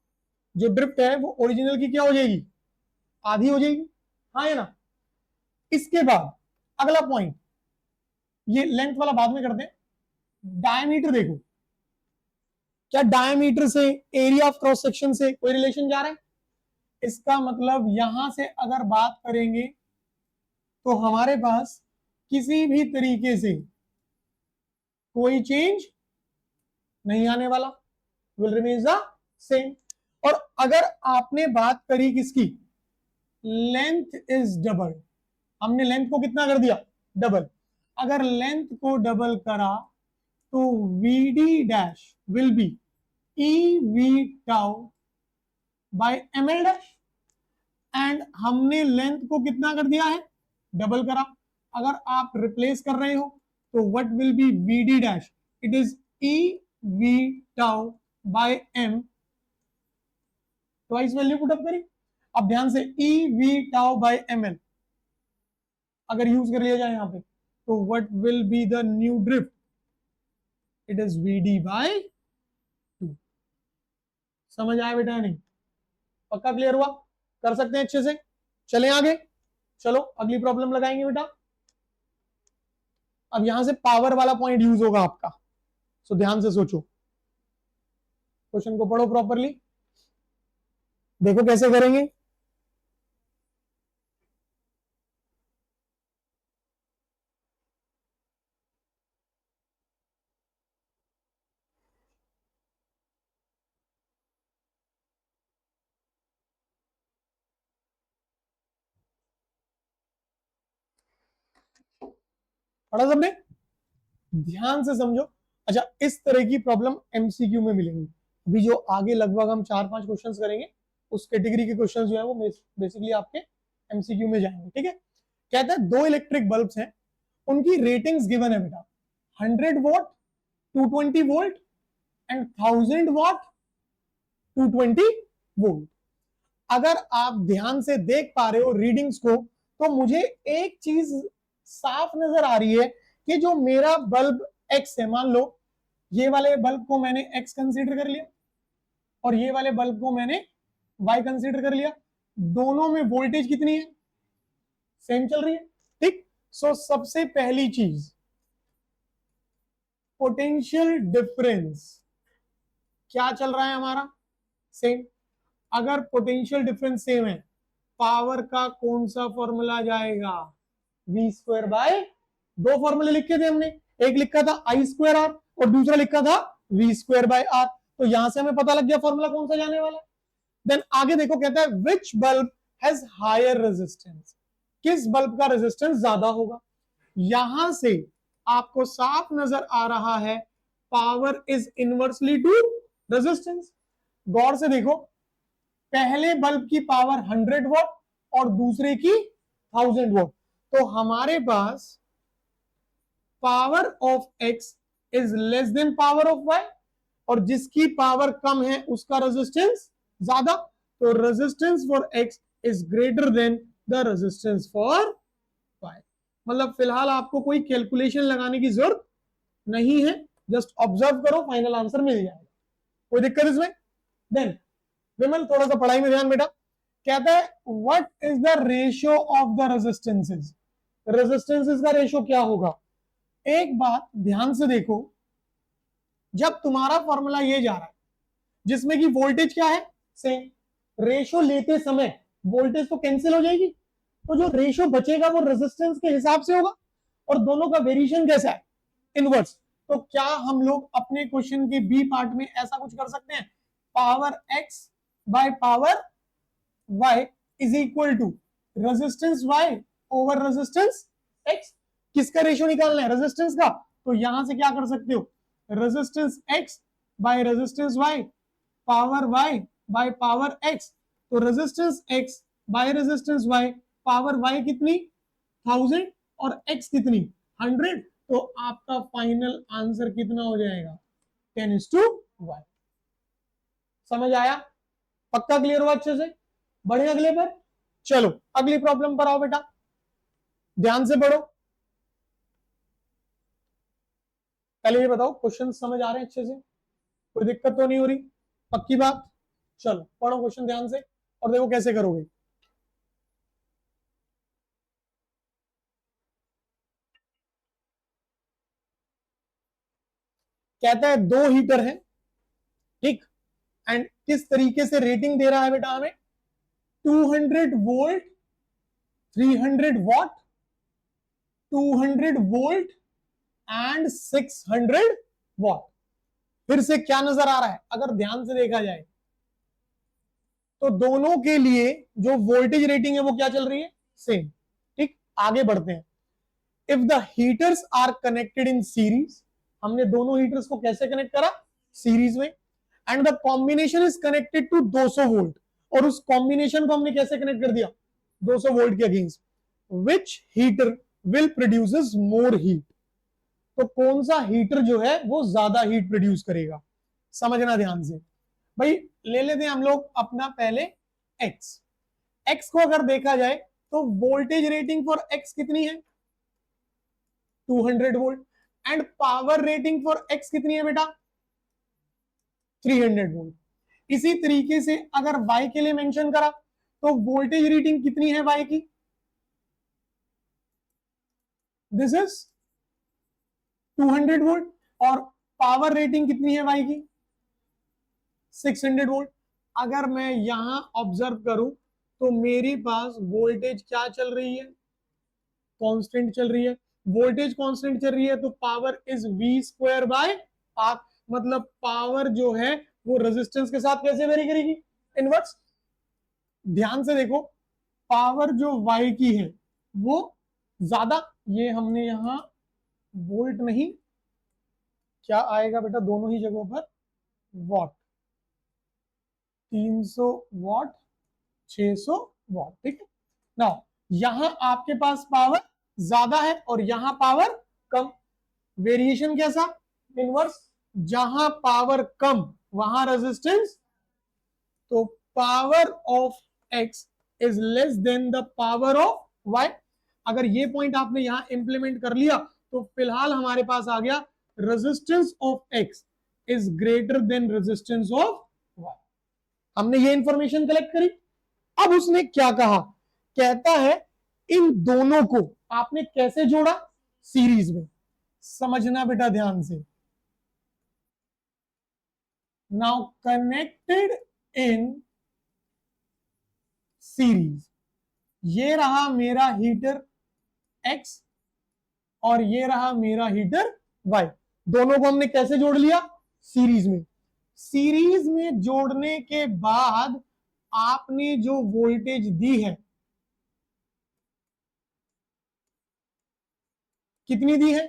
जो ड्रिफ्ट है वो ओरिजिनल की क्या हो जाएगी, आधी हो जाएगी। हाँ है ना। इसके बाद अगला पॉइंट, ये लेंथ वाला बाद में करते हैं। डायमीटर देखो, क्या डायमीटर से एरिया ऑफ क्रॉस सेक्शन से कोई रिलेशन जा रहा है। इसका मतलब यहां से अगर बात करेंगे तो हमारे पास किसी भी तरीके से कोई चेंज नहीं आने वाला, विल रिमेन द सेम। और अगर आपने बात करी किसकी, लेंथ इज डबल, हमने लेंथ को कितना कर दिया, डबल। अगर लेंथ को डबल करा तो VD dash will be EV tau by ml dash. And हमने लेंथ को कितना कर दिया है, डबल करा। अगर आप रिप्लेस कर रहे हो तो what will be VD dash, it is EV tau by m। Twice value put up करी। अब ध्यान से EV टाउ बाय ml अगर यूज कर लिया जाए यहां पे तो what will be the new drift, it is VD by 2। समझ आया बेटा नहीं, पक्का क्लियर हुआ, कर सकते हैं अच्छे से। चलें आगे। चलो अगली प्रॉब्लम लगाएंगे बेटा। अब यहां से पावर वाला पॉइंट यूज होगा आपका, सो ध्यान से सोचो, क्वेश्चन को पढ़ो प्रॉपरली, देखो कैसे करेंगे। पढ़ा सबने? ध्यान से समझो। अच्छा, इस तरह की प्रॉब्लम एमसीक्यू में मिलेंगी। अभी जो आगे लगभग हम 4-5 क्वेश्चंस करेंगे, उस कैटेगरी के क्वेश्चंस जो है वो बेसिकली आपके एमसीक्यू में जाएंगे। ठीक है, कहता है दो इलेक्ट्रिक बल्ब्स हैं, उनकी रेटिंग्स गिवन है बेटा, 100 what, 220 volt and 1000 what, 220 volt. अगर आप ध्यान से देख पा रहे हो रीडिंग्स को, तो मुझे एक चीज साफ नजर आ रही है कि जो मेरा बल्ब एक्स है, मान लो ये वाले बल्ब को मैंने एक्स कंसीडर कर लिया और ये वाले बल्ब को मैंने वाई कंसीडर कर लिया, दोनों में वोल्टेज कितनी है? सेम चल रही है। ठीक, सो सबसे पहली चीज, पोटेंशियल डिफरेंस क्या चल रहा है हमारा? सेम। अगर पोटेंशियल डिफरेंस सेम है, पावर का कौन सा फॉर्मूला जाएगा? वी स्क्वायर बाय, दो फॉर्मूले लिखे थे हमने, एक लिखा था आई स्क्वायर आर और दूसरा लिखा था वी स्क्वायर बाय आर। तो यहां से हमें पता लग गया फॉर्मूला कौन सा जाने वाला है। देन आगे देखो, कहता है विच बल्ब हैज हायर रेजिस्टेंस, किस बल्ब का रेजिस्टेंस ज्यादा होगा? यहां से आपको साफ नजर आ रहा है power is inversely to resistance. गौर से देखो, पहले बल्ब की पावर 100 वॉट और दूसरे की 1000 वॉट, तो हमारे पास power of x is less than power of y, और जिसकी पावर कम है उसका रेजिस्टेंस ज्यादा, तो resistance for x is greater than the resistance for y. मतलब फिलहाल आपको कोई कैलकुलेशन लगाने की जरूरत नहीं है, जस्ट ऑब्जर्व करो, फाइनल आंसर मिल जाएगा। कोई दिक्कत इसमें? देन विमल थोड़ा सा पढ़ाई में ध्यान बेटा। कहता है what is the ratio of the resistances, resistances का रेशियो क्या होगा? एक बात ध्यान से देखो, जब तुम्हारा फॉर्मूला ये जा रहा है जिसमें कि वोल्टेज क्या है सेम, रेशियो लेते समय वोल्टेज तो कैंसिल हो जाएगी, तो जो रेशियो बचेगा वो रेजिस्टेंस के हिसाब से होगा, और दोनों का वेरिएशन कैसा है? इनवर्स। तो क्या हम लोग अपने क्वेश्चन के बी पार्ट में ऐसा कुछ कर सकते हैं, power x by power y is equal to resistance y over resistance x? किसका रेशियो निकालना है? रेजिस्टेंस का। तो यहां से क्या कर सकते हो, resistance x by resistance y, power y by power x। तो resistance x by resistance y, power y कितनी? 1000 और x कितनी? 100। तो आपका फाइनल आंसर कितना हो जाएगा? 10:1। समझ आया? पक्का क्लियर हुआ अच्छे से? बढ़े अगले पर। चलो अगली प्रॉब्लम पर आओ बेटा, ध्यान से पढ़ो। पहले ये बताओ क्वेश्चन समझ आ रहे हैं अच्छे से? कोई दिक्कत तो नहीं हो रही? पक्की बात? चलो पढ़ो क्वेश्चन ध्यान से और देखो कैसे करोगे। कहता है दो हीटर है, ठीक, एंड किस तरीके से रेटिंग दे रहा है बेटा हमें? 200 volt, 300 what, 200 volt and 600 what. फिर से क्या नजर आ रहा है? अगर ध्यान से देखा जाए तो दोनों के लिए जो वोल्टेज रेटिंग है वो क्या चल रही है? सेम। ठीक, आगे बढ़ते हैं। If the heaters are connected in series, हमने दोनों हीटर्स को कैसे कनेक्ट करा? सीरीज में। And the combination is connected to 200 volt, और उस कॉम्बिनेशन को हमने कैसे कनेक्ट कर दिया? 200 वोल्ट के against. Which heater will produces more heat, तो कौन सा हीटर जो है वो ज्यादा हीट प्रोड्यूस करेगा? समझना ध्यान से भाई। ले लेते हैं हम लोग अपना पहले एक्स। एक्स को अगर देखा जाए तो वोल्टेज रेटिंग फॉर एक्स कितनी है? 200 volt. And power rating for x कितनी है बेटा? 300 वोल्ट। इसी तरीके से अगर वाई के लिए मेंशन करा तो वोल्टेज रेटिंग कितनी है वाई की? दिस इज 200 वोल्ट और पावर रेटिंग कितनी है वाई की 600 वोल्ट। अगर मैं यहां ऑब्जर्व करूं तो मेरे पास वोल्टेज क्या चल रही है कांस्टेंट चल रही है। वोल्टेज कांस्टेंट चल रही है तो power is V square by R, मतलब पावर जो है वो रेजिस्टेंस के साथ कैसे वेरी करेगी इनवर्स। ध्यान से देखो पावर जो वाई की है वो ज्यादा, ये हमने यहां वोल्ट नहीं क्या आएगा बेटा दोनों ही जगहों पर वॉट, 300 वॉट 600 वॉट, ठीक है ना। यहां आपके पास पावर ज्यादा है और यहां पावर कम, वेरिएशन कैसा इनवर्स, जहां पावर कम वहां रेजिस्टेंस, तो power of x is less than the power of y. अगर ये पॉइंट आपने यहां इंप्लीमेंट कर लिया तो फिलहाल हमारे पास आ गया resistance of x is greater than resistance of y. हमने ये इंफॉर्मेशन कलेक्ट करी। अब उसने क्या कहा, कहता है इन दोनों को आपने कैसे जोड़ा सीरीज में, समझना बेटा ध्यान से। नाउ कनेक्टेड इन सीरीज, ये रहा मेरा हीटर एक्स और ये रहा मेरा हीटर वाई, दोनों को हमने कैसे जोड़ लिया सीरीज में। सीरीज में जोड़ने के बाद आपने जो वोल्टेज दी है कितनी दी है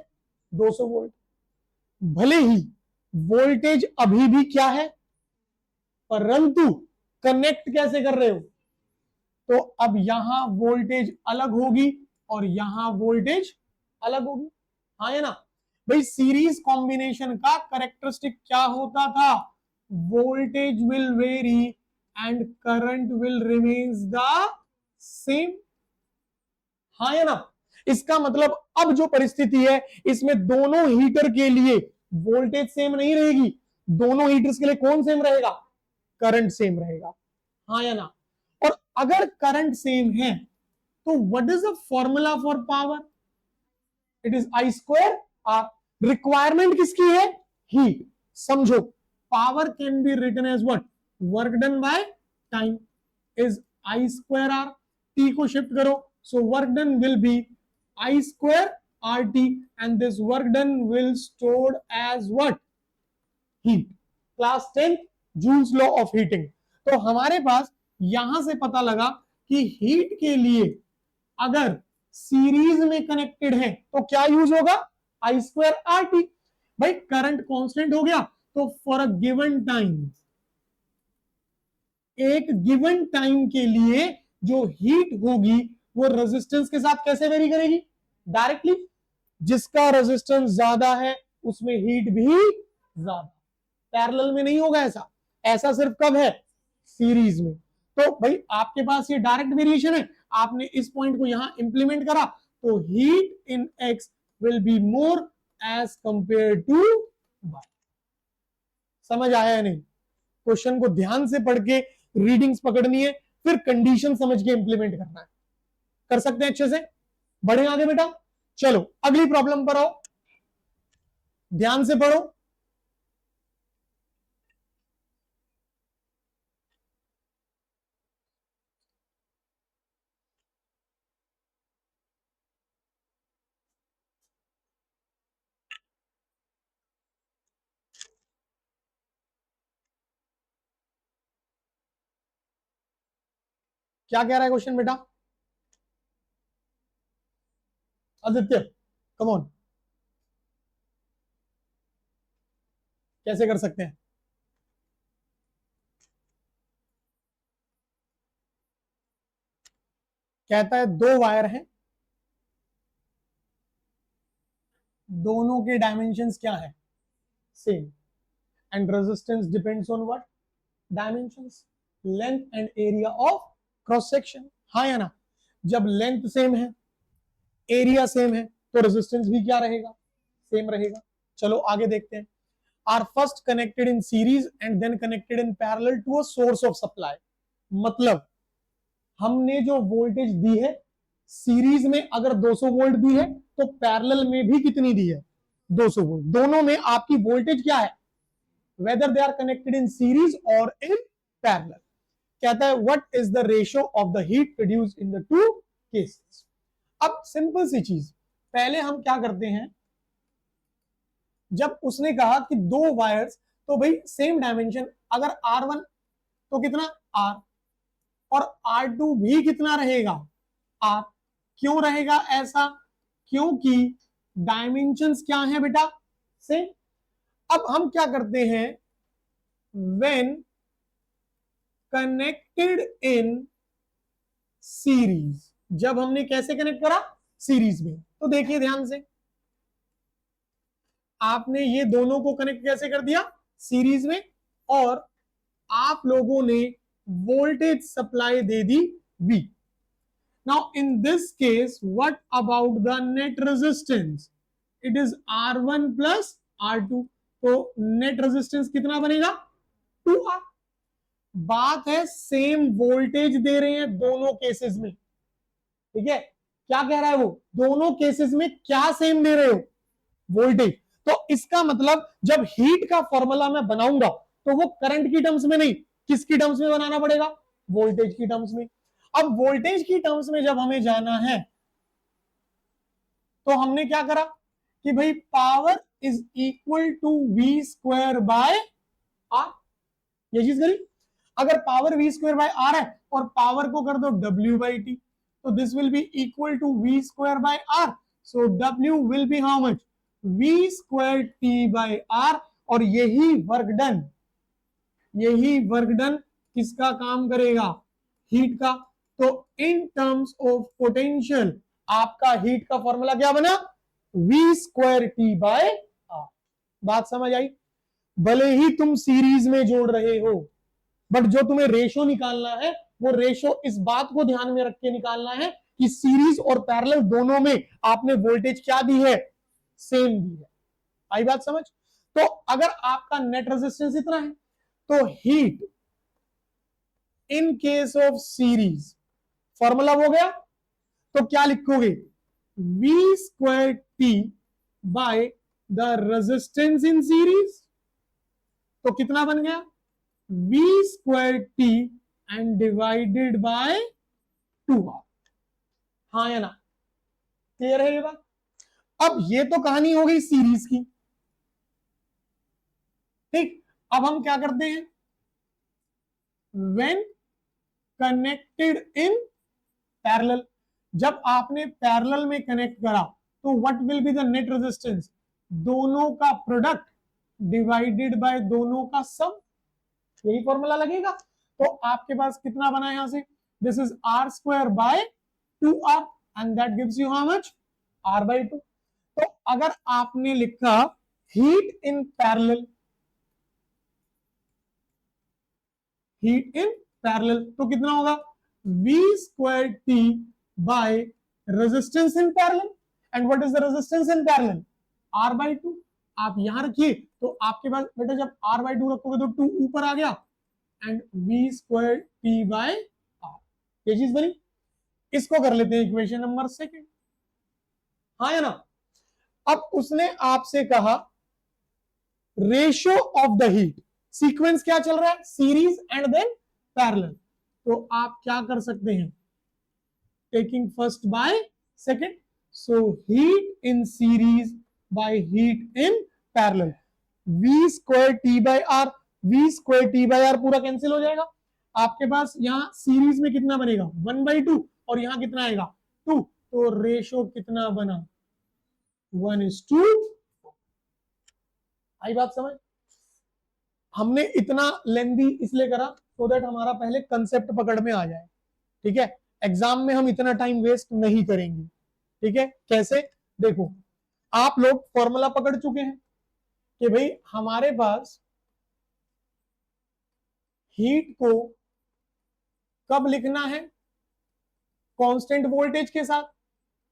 200 वोल्ट, भले ही वोल्टेज अभी भी क्या है परंतु कनेक्ट कैसे कर रहे हो, तो अब यहां वोल्टेज अलग होगी और यहां वोल्टेज अलग होगी, हाँ या ना भाई। सीरीज कॉम्बिनेशन का कैरेक्टरिस्टिक क्या होता था, voltage will very and current will remains the same, हाँ या ना। इसका मतलब अब जो परिस्थिति है इसमें दोनों हीटर के लिए वोल्टेज सेम नहीं रहेगी, दोनों हीटर्स के लिए कौन सेम रहेगा करंट सेम रहेगा, हाँ या ना। और अगर करंट सेम है तो what is the formula for power, it is I square R. Requirement किसकी है हीट, समझो power can be written as what work done by time is I square R, T को शिफ्ट करो so work done will be I square RT and this work done will stored as what heat, class 10 Joule's law of heating। तो हमारे पास यहां से पता लगा कि हीट के लिए अगर सीरीज में कनेक्टेड है तो क्या यूज होगा I square RT। भाई करंट कांस्टेंट हो गया तो फॉर अ गिवन टाइम, एक गिवन टाइम के लिए जो हीट होगी वो रेजिस्टेंस के साथ कैसे वेरी करेगी डायरेक्टली, जिसका रेजिस्टेंस ज्यादा है उसमें हीट भी ज्यादा, पैरेलल में नहीं होगा ऐसा, ऐसा सिर्फ कब है सीरीज में। तो भाई आपके पास ये डायरेक्ट वेरिएशन है, आपने इस पॉइंट को यहां इंप्लीमेंट करा तो heat in x will be more as compare to y. समझ आया है नहीं, क्वेश्चन को ध्यान से पढ़ के रीडिंग्स पकड़नी है फिर कंडीशन समझ के इंप्लीमेंट करना है, कर सकते हैं अच्छे से। बढ़े आगे बेटा, चलो अगली प्रॉब्लम पर आओ, ध्यान से पढ़ो। क्या कह रहा है क्वेश्चन बेटा आदित्य, कम ऑन, कैसे कर सकते हैं। कहता है दो वायर हैं, दोनों के डायमेंशंस क्या है same and resistance depends on what dimensions, length and area of cross section, हाँ या ना। जब लेंथ सेम है एरिया सेम है तो रेजिस्टेंस भी क्या रहेगा सेम रहेगा। चलो आगे देखते हैं। Are first connected in series and then connected in parallel to a source of supply, मतलब हमने जो वोल्टेज दी है सीरीज में अगर 200 वोल्ट दी है तो पैरेलल में भी कितनी दी है, 200 वोल्ट। दोनों में आपकी वोल्टेज क्या है, whether they are connected in series और इन पैरेलल। कहता है what is the ratio of the heat produced in the two cases. अब सिंपल सी चीज, पहले हम क्या करते हैं, जब उसने कहा कि दो वायर्स, तो भाई सेम डायमेंशन, अगर R1 तो कितना R, और R2 भी कितना रहेगा R। क्यों रहेगा ऐसा, क्योंकि डायमेंशंस क्या है बेटा, सेम। अब हम क्या करते हैं, व्हेन कनेक्टेड इन सीरीज, जब हमने कैसे कनेक्ट करा, सीरीज में, तो देखिए ध्यान से, आपने ये दोनों को कनेक्ट कैसे कर दिया, सीरीज में, और आप लोगों ने voltage supply they the V। Now in this case what about the net resistance, it is R1 plus R2, तो नेट रेजिस्टेंस कितना बनेगा, 2R। बात है सेम वोल्टेज दे रहे हैं दोनों केसेस में, ठीक है। क्या कह रहा है वो, दोनों केसेस में क्या सेम दे रहे हो, वोल्टेज। तो इसका मतलब जब हीट का फॉर्मूला मैं बनाऊंगा तो वो करंट की टर्म्स में नहीं, किसकी टर्म्स में बनाना पड़ेगा, वोल्टेज की टर्म्स में। अब वोल्टेज की टर्म्स में जब हमें जाना है तो हमने क्या करा कि भाई power is equal to V square by R, ये चीज करी। अगर power V square by R है और पावर को कर दो W बाई T, तो this will be equal to V square by R, so W will be how much, V square T by R। और यही वर्क डन किसका काम करेगा, हीट का। तो इन टर्म्स ऑफ पोटेंशियल आपका हीट का फॉर्मूला क्या बना, V square T by R। बात समझ आई। भले ही तुम सीरीज में जोड़ रहे हो, बट जो तुम्हें रेशो निकालना है वो रेशो इस बात को ध्यान में रख के निकालना है कि सीरीज और पैरेलल दोनों में आपने वोल्टेज क्या दी है, सेम दी है। आई बात समझ। तो अगर आपका नेट रेजिस्टेंस इतना है तो heat in case of series, formula हो गया, तो क्या लिखोगे, V square T by the resistance in series, तो कितना बन गया, V square T and divided by 2R। हाँ या ना, क्लियर है ये बात। अब ये तो कहानी हो गई सीरीज की, ठीक। अब हम क्या करते हैं, व्हेन कनेक्टेड इन पैरेलल, जब आपने पैरेलल में कनेक्ट करा तो what will be the net resistance, दोनों का प्रोडक्ट डिवाइडेड बाय दोनों का सम, यही फॉर्मूला लगेगा। तो आपके पास कितना बना यहां से, this is R square by 2R and that gives you how much, R by 2। तो अगर आपने लिखा heat in parallel, heat in parallel, तो कितना होगा, V square T by resistance in parallel. And what is the resistance in parallel, R by 2। आप यहां रखिए तो आपके पास बेटा जब R बाय 2 रखोगे तो 2 ऊपर आ गया and V square T by R, ये चीज बनी। इसको कर लेते हैं इक्वेशन नंबर 2, हाँ या ना। अब उसने आपसे कहा ratio of the heat, sequence क्या चल रहा है, सीरीज एंड देन पैरेलल। तो आप क्या कर सकते हैं, taking first by second, so heat in series by heat in parallel, V square T by R, V square T by R पूरा कैंसिल हो जाएगा। आपके पास यहां सीरीज में कितना बनेगा, 1/2, और यहां कितना आएगा 2, तो रेशो कितना बना, 1:2। आई बात समझ। हमने इतना लेंदी इसलिए करा सो दैट हमारा पहले कंसेप्ट पकड़ में आ जाए, ठीक है। एग्जाम में हम इतना टाइम वेस्ट नहीं करेंगे, ठीक है। कैसे, देखो आप लोग फॉर्मूला पकड़ चुके हैं कि भाई हमारे पास हीट को कब लिखना है, कांस्टेंट वोल्टेज के साथ।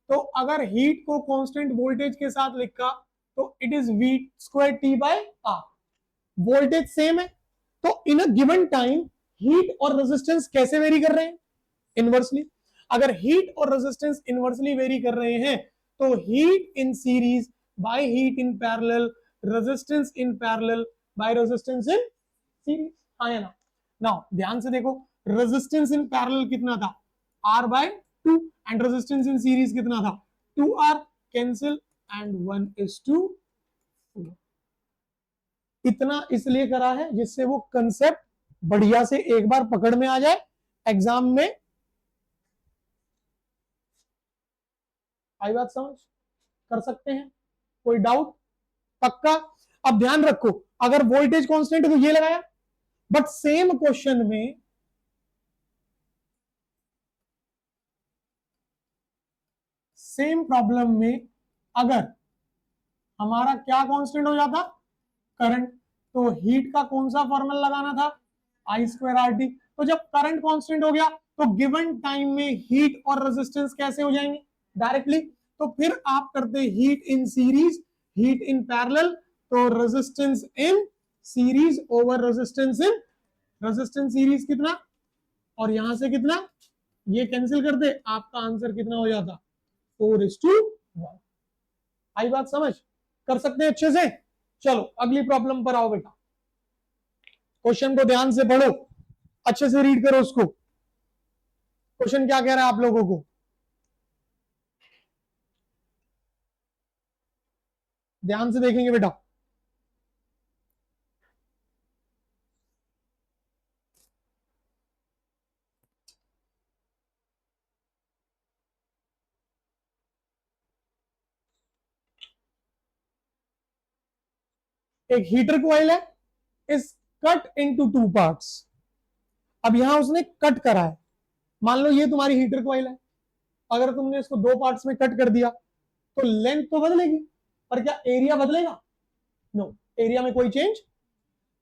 तो अगर हीट को कांस्टेंट वोल्टेज के साथ लिखा तो it is V square T by R, voltage same है। तो in a given time heat और रेजिस्टेंस कैसे वेरी कर रहे हैं, इनवर्सली। अगर हीट और रेजिस्टेंस इनवर्सली वेरी कर रहे हैं तो heat in series by heat in parallel, resistance in parallel bye resistance in series. हाँ या ना? नाउ ध्यान से देखो, रेजिस्टेंस इन पैरेलल कितना था, R by 2, and resistance in series कितना था, 2R, कैंसिल एंड 1:2। इतना इसलिए करा है जिससे वो कंसेप्ट बढ़िया से एक बार पकड़ में आ जाए एग्जाम में। आई बात समझ? कर सकते हैं? कोई डाउट? पक्का? अब ध्यान रखो, अगर वोल्टेज कांस्टेंट है तो ये लगाया, बट सेम क्वेश्चन में सेम प्रॉब्लम में अगर हमारा क्या कांस्टेंट हो जाता, करंट, तो हीट का कौन सा फॉर्मूला लगाना था, I²RT। तो जब करंट कांस्टेंट हो गया तो गिवन टाइम में हीट और रेजिस्टेंस कैसे हो जाएंगे, डायरेक्टली। तो फिर आप करते heat in series, heat in parallel, तो resistance in series over resistance in, resistance series कितना और यहां से कितना, ये कैंसिल करते, आपका आंसर कितना हो जाता, 4:1। आई बात समझ? कर सकते हैं अच्छे से? चलो अगली प्रॉब्लम पर आओ बेटा, क्वेश्चन को ध्यान से पढ़ो, अच्छे से रीड करो उसको। क्वेश्चन क्या कह रहा है आप लोगों को, ध्यान से देखेंगे बेटा। एक हीटर कॉइल है, इज कट इनटू 2 पार्ट्स। अब यहां उसने कट करा है, मान लो ये तुम्हारी हीटर कॉइल है, अगर तुमने इसको 2 पार्ट्स में कट कर दिया तो लेंथ तो बदलेगी, पर क्या एरिया बदलेगा? नो, एरिया में कोई चेंज।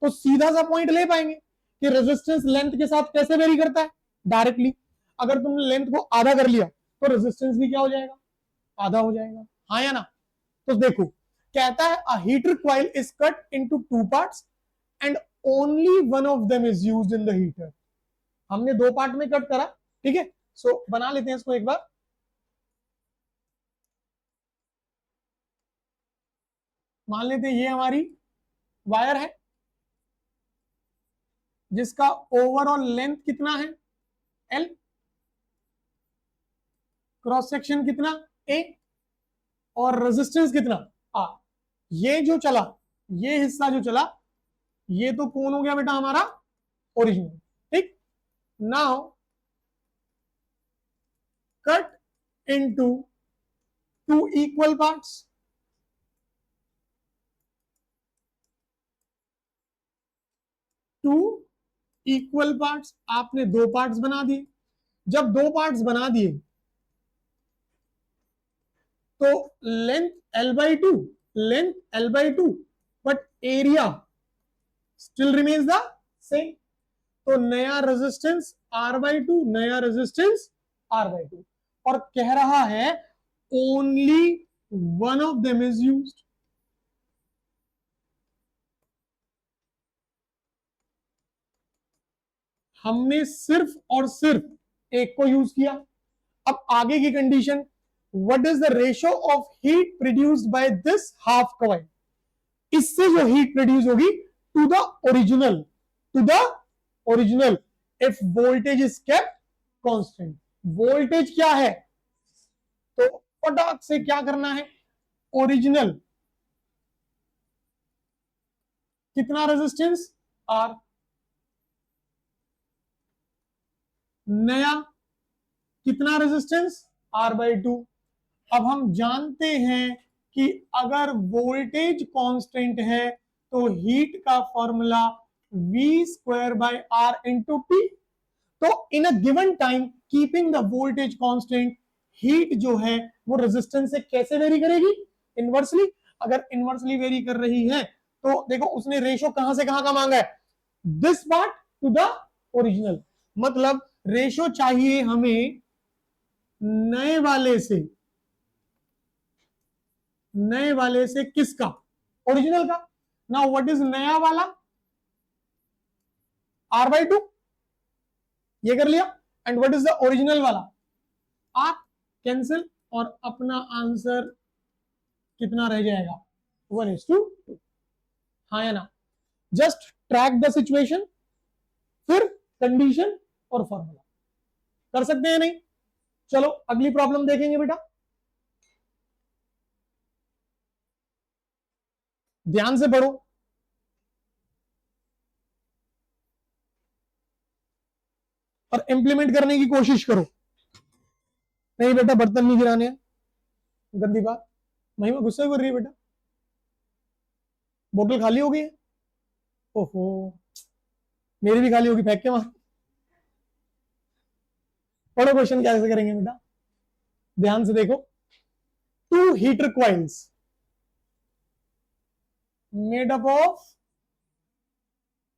तो सीधा सा पॉइंट ले पाएंगे कि रेजिस्टेंस लेंथ के साथ कैसे वेरी करता है, डायरेक्टली। अगर तुमने लेंथ को आधा कर लिया तो रेजिस्टेंस भी क्या हो जाएगा, आधा हो जाएगा। हाँ या ना? तो देखो, कहता है अ heater coil is cut into 2 parts and only one of them is used in the heater. हमने 2 पार्ट में कट करा, ठीक है। सो बना लेते हैं इसको एक बार। मान लेते हैं ये हमारी वायर है जिसका ओवरऑल लेंथ कितना है, L, क्रॉस सेक्शन कितना, A, और रेजिस्टेंस कितना, R। ये जो चला, ये हिस्सा जो चला, ये तो कौन हो गया बेटा हमारा, ओरिजिनल, ठीक। Now cut into 2 equal parts. Two equal parts, आपने 2 पार्ट्स बना दिए। जब 2 पार्ट्स बना दिए तो length L/2, length L/2, but area still remains the same. तो नया रेजिस्टेंस R/2, नया रेजिस्टेंस R/2, और कह रहा है only one of them is used. हमने सिर्फ और सिर्फ एक को यूज किया। अब आगे की condition, what is the ratio of heat produced by this half coil, इससे जो हीट प्रोड्यूस होगी to the original, to the original, if voltage is kept constant. Voltage क्या है, तो फटाक से क्या करना है, ओरिजिनल कितना रेजिस्टेंस R, नया कितना रेजिस्टेंस R/2। अब हम जानते हैं कि अगर वोल्टेज कांस्टेंट है तो हीट का फॉर्मूला V²/R इंटू T। तो in a given time keeping the voltage constant, heat जो है वो रेजिस्टेंस से कैसे वेरी करेगी, इनवर्सली। अगर इनवर्सली वेरी कर रही है तो देखो उसने रेशो कहां से कहां का मांगा है, this part two the original. मतलब रेशो चाहिए हमें नए वाले से, नए वाले से किसका, ओरिजिनल का। नाउ व्हाट इज नया वाला, R/2, ये कर लिया। And what is the original वाला, R, कैंसिल और अपना आंसर कितना रह जाएगा 1:2। हाँ या ना? जस्ट ट्रैक द सिचुएशन, फिर कंडीशन और फॉर्मूला। कर सकते हैं नहीं? चलो अगली प्रॉब्लम देखेंगे बेटा, ध्यान से पढ़ो और इंप्लीमेंट करने की कोशिश करो। नहीं बेटा बर्तन नहीं गिराने हैं, गंदी बात। महिमा गुस्सा कर रही है बेटा, बोतल खाली हो गई है। ओहो, मेरी भी खाली होगी, फेंक के मार। पढ़ो क्वेश्चन कैसे करेंगे बेटा, ध्यान से देखो। Two heater coils made up of,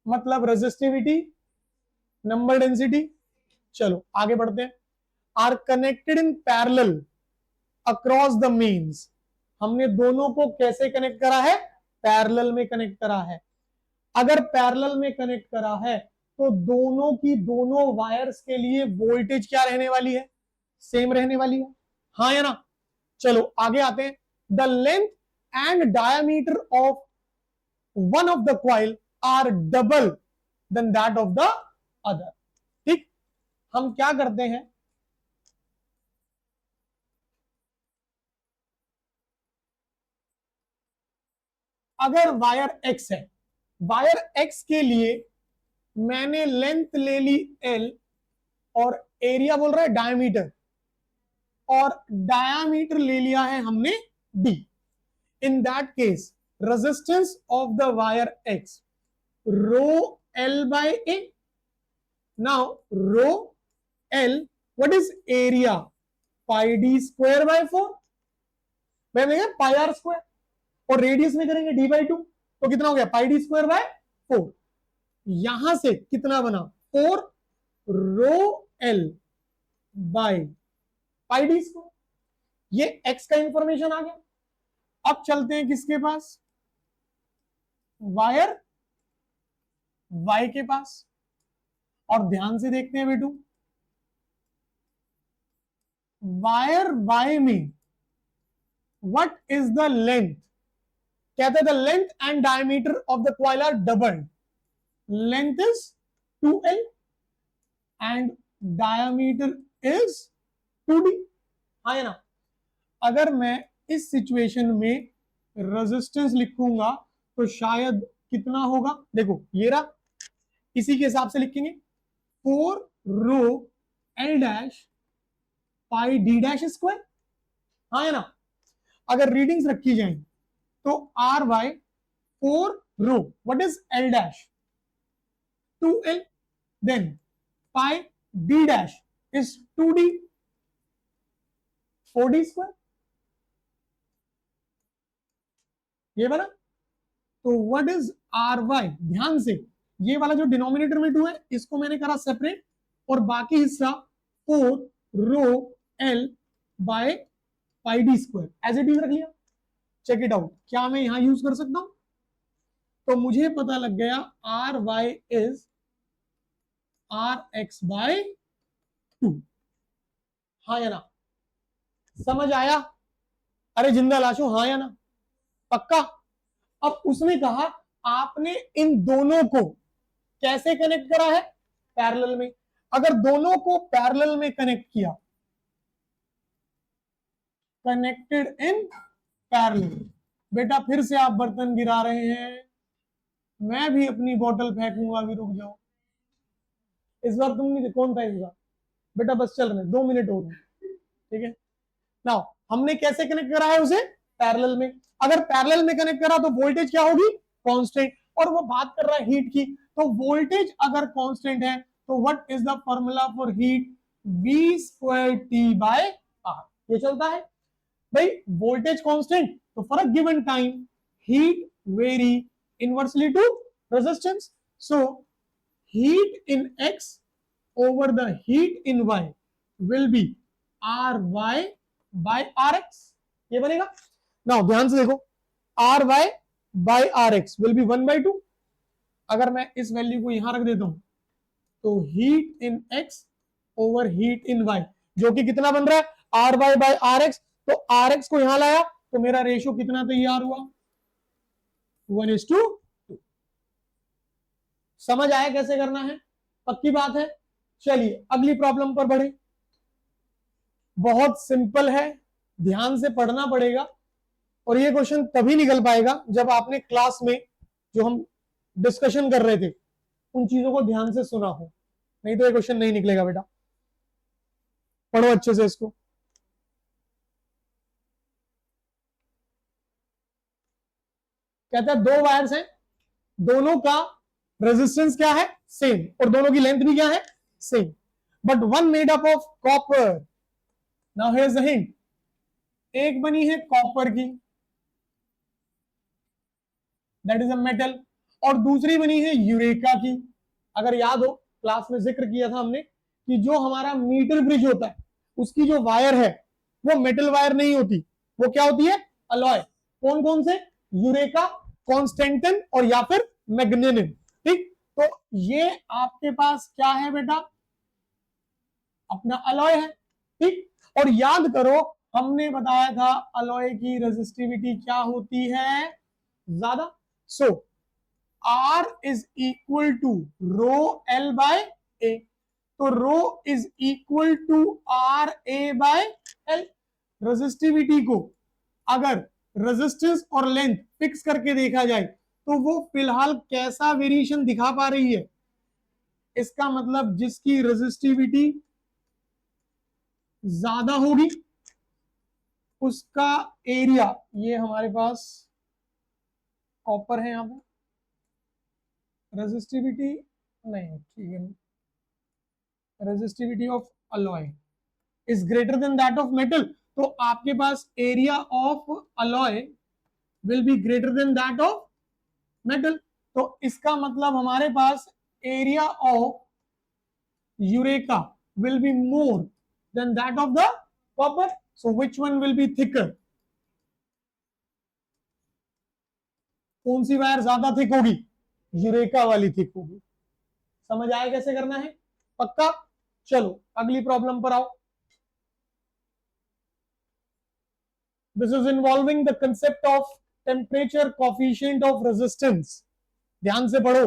मतलब रेजिस्टिविटी, नंबर डेंसिटी। चलो आगे बढ़ते हैं। Are connected in parallel across the means, हमने दोनों को कैसे कनेक्ट करा है? पैरेलल में कनेक्ट करा है। अगर पैरेलल में कनेक्ट करा है तो दोनों की दोनों वायर्स के लिए वोल्टेज क्या रहने वाली है? सेम रहने वाली है। हाँ या ना? चलो आगे आते हैं। The length and diameter of one of the coil are double than that of the other. ठीक, हम क्या करते हैं, अगर वायर एक्स है, वायर एक्स के लिए मैंने लेंथ ले ली एल और एरिया बोल रहा है डायमीटर, और डायमीटर ले लिया है हमने D. In that case resistance of the wire x rho L by A. Now rho L, what is area? Pi D square by 4। मैंने कहा पाई आर स्क्वायर, और रेडियस में करेंगे डी बाई 2, तो कितना हो गया? पाई डी स्क्वायर बाय 4। यहां से कितना बना? 4 rho L by pi D square. ये एक्स का इंफॉर्मेशन आ गया। अब चलते हैं किसके पास? वायर वाई के पास, और ध्यान से देखते हैं बेटू, वायर वाई में व्हाट इज द लेंथ? कहते हैं the length and diameter of the coil are doubled. Length is 2l and diameter is 2d। हाँ या ना? अगर मैं इस सिचुएशन में रेजिस्टेंस लिखूंगा तो शायद कितना होगा? देखो ये रहा, इसी के हिसाब से लिखेंगे 4 rho L dash pi D dash square. हाँ या ना? अगर रीडिंग्स रखी जाए तो R by 4 rho, what is L dash? 2l, then pi D dash is 2d, 4d square. ये बना। तो व्हाट इज आर वाई? ध्यान से, ये वाला जो डिनोमिनेटर में 2 है इसको मैंने करा सेपरेट, और बाकी हिस्सा 4 rho L by pi D square as it is रख लिया। चेक इट आउट, क्या मैं यहां यूज कर सकता हूं? तो मुझे पता लग गया R y is R x by 2। हाँ या ना? समझ आया? अरे जिंदा लाशो, हाँ या ना? पक्का? अब उसने कहा आपने इन दोनों को कैसे कनेक्ट करा है? पैरेलल में। अगर दोनों को पैरेलल में कनेक्ट किया, कनेक्टेड इन पैरेलल, बेटा फिर से आप बर्तन गिरा रहे हैं, मैं भी अपनी बोतल फेंकूंगा, अभी रुक जाओ। इस बार तुम नहीं, कौन फेंकेगा बेटा? बस चल रहे 2 मिनट हो गए, ठीक है। नाउ हमने कैसे कनेक्ट करा है उसे? पैरेलल में। अगर पैरेलल में कनेक्ट करा तो वोल्टेज क्या होगी? कांस्टेंट। और वो बात कर रहा है हीट की, तो वोल्टेज अगर कांस्टेंट है तो what is the formula for heat? V square T by R. ये चलता है भाई, वोल्टेज कांस्टेंट तो for a given time heat vary inversely to resistance. So heat in x over the heat in y will be ry by rx। ये बनेगा। नाउ ध्यान से देखो, ry by rx will be 1/2। अगर मैं इस वैल्यू को यहां रख देता हूं तो heat in x over heat in y, जो कि कितना बन रहा है? R y by R x, तो आर एक्स को यहां लाया तो मेरा रेशियो कितना तैयार हुआ, 1:2। समझ आया कैसे करना है, पक्की बात है। चलिए अगली प्रॉब्लम पर बढ़े, बहुत सिंपल है, ध्यान से पढ़ना पड़ेगा और ये क्वेश्चन तभी निकल पाएगा जब आपने क्लास में जो हम डिस्कशन कर रहे थे उन चीजों को ध्यान से सुना हो, नहीं तो ये क्वेश्चन नहीं निकलेगा बेटा। पढ़ो अच्छे से इसको। कहता है दो वायर्स हैं, दोनों का रेजिस्टेंस क्या है, सेम, और दोनों की लेंथ भी क्या है, same, but one made up of copper. Now here's the hint, एक बनी है कॉपर की, दैट इज अ मेटल, और दूसरी बनी है यूरेका की। अगर याद हो क्लास में जिक्र किया था हमने कि जो हमारा मीटर ब्रिज होता है उसकी जो वायर है वो मेटल वायर नहीं होती, वो क्या होती है, अलॉय। कौन कौन से, यूरेका, कॉन्स्टेंटन और या फिर मैग्नेनियम। ठीक, तो ये आपके पास क्या है बेटा, अपना अलॉय है। ठीक, और याद करो हमने बताया था अलॉय की रेजिस्टिविटी क्या होती है, ज्यादा। सो R is equal to rho L by A, तो rho is equal to R A by L। Resistivity को अगर रेजिस्टेंस और लेंथ फिक्स करके देखा जाए तो वो फिलहाल कैसा वेरिएशन दिखा पा रही है, इसका मतलब जिसकी रेजिस्टिविटी ज्यादा होगी उसका एरिया, ये हमारे पास कॉपर है, यहां पे रेजिस्टिविटी नहीं, ठीक है, resistivity of alloy is greater than that of metal, तो आपके पास area of alloy will be greater than that of metal. तो इसका मतलब हमारे पास area of eureka will be more than that of the copper, so which one will be thicker, कौन सी वायर ज्यादा थिक होगी, यूरेका वाली थिक होगी। समझ आया कैसे करना है, पक्का। चलो अगली प्रॉब्लम पर आओ। This is involving the concept of temperature coefficient of resistance। ध्यान से पढ़ो।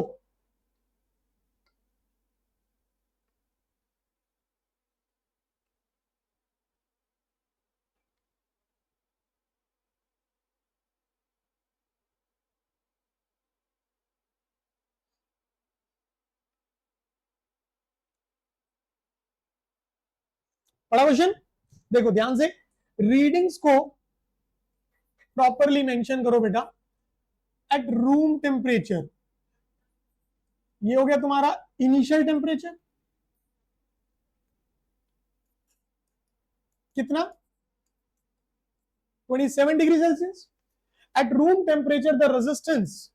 पढ़ा क्वेश्चन, देखो ध्यान से, रीडिंग्स को प्रॉपरली मेंशन करो बेटा। एट रूम टेम्परेचर, ये हो गया तुम्हारा इनिशियल टेम्परेचर, कितना 27 degree Celsius. At room temperature the resistance,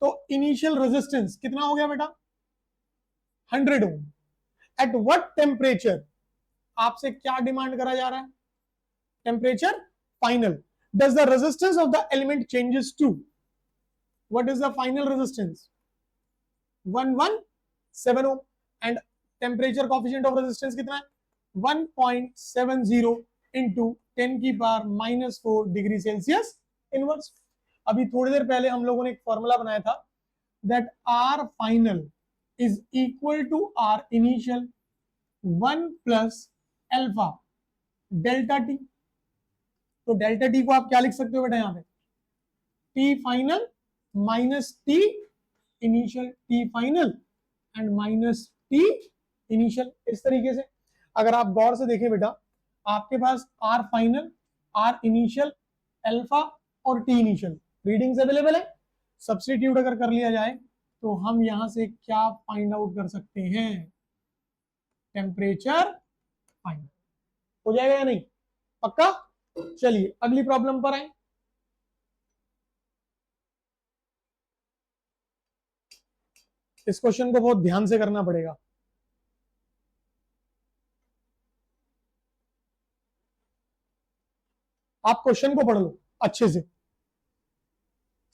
तो इनिशियल रेजिस्टेंस कितना हो गया बेटा 100 ओम। एट व्हाट टेम्परेचर, आपसे क्या डिमांड करा जा रहा है, temperature final. Does the resistance of the element changes to, what is the final resistance 117 ohm, and temperature coefficient of resistance कितना है 1.70 इंटू 10 की पावर -4 डिग्री सेल्सियस इनवर्स। अभी थोड़ी देर पहले हम लोगों ने एक फॉर्मूला बनाया था, that R final is equal to R initial 1 plus alpha delta T. तो डेल्टा टी को आप क्या लिख सकते हो बेटा, यहां पे T final minus T initial, T final and minus T initial. इस तरीके से अगर आप गौर से देखें बेटा, आपके पास R final, R initial, alpha और टी इनिशियल रीडिंग्स अवेलेबल है। सब्स्टिट्यूट अगर कर लिया जाए तो हम यहां से क्या फाइंड आउट कर सकते हैं, टेम्परेचर फाइनल हो जाएगा या नहीं, पक्का। चलिए अगली प्रॉब्लम पर आए। इस क्वेश्चन को बहुत ध्यान से करना पड़ेगा। आप क्वेश्चन को पढ़ लो अच्छे से।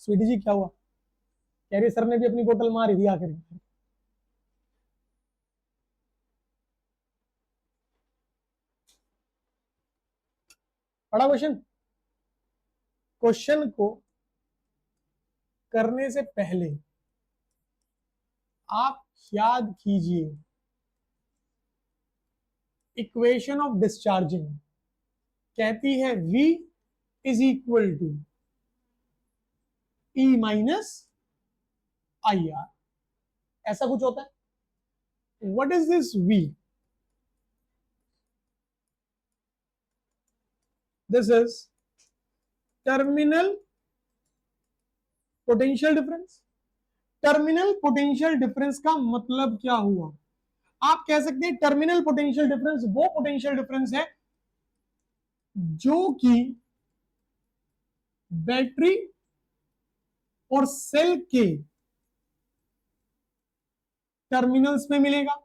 स्वीटी जी क्या हुआ, कह रही सर ने भी अपनी बोतल मारी थी आखिर में। पढ़ा क्वेश्चन? क्वेश्चन को करने से पहले आप याद कीजिए, इक्वेशन ऑफ डिस्चार्जिंग कहती है V is equal to E minus IR, ऐसा कुछ होता है। What is this V? This is terminal potential difference. Terminal potential difference का मतलब क्या हुआ? आप कह सकते हैं टर्मिनल पोटेंशियल डिफरेंस वो पोटेंशियल डिफरेंस है जो कि बैटरी और सेल के टर्मिनल्स में मिलेगा।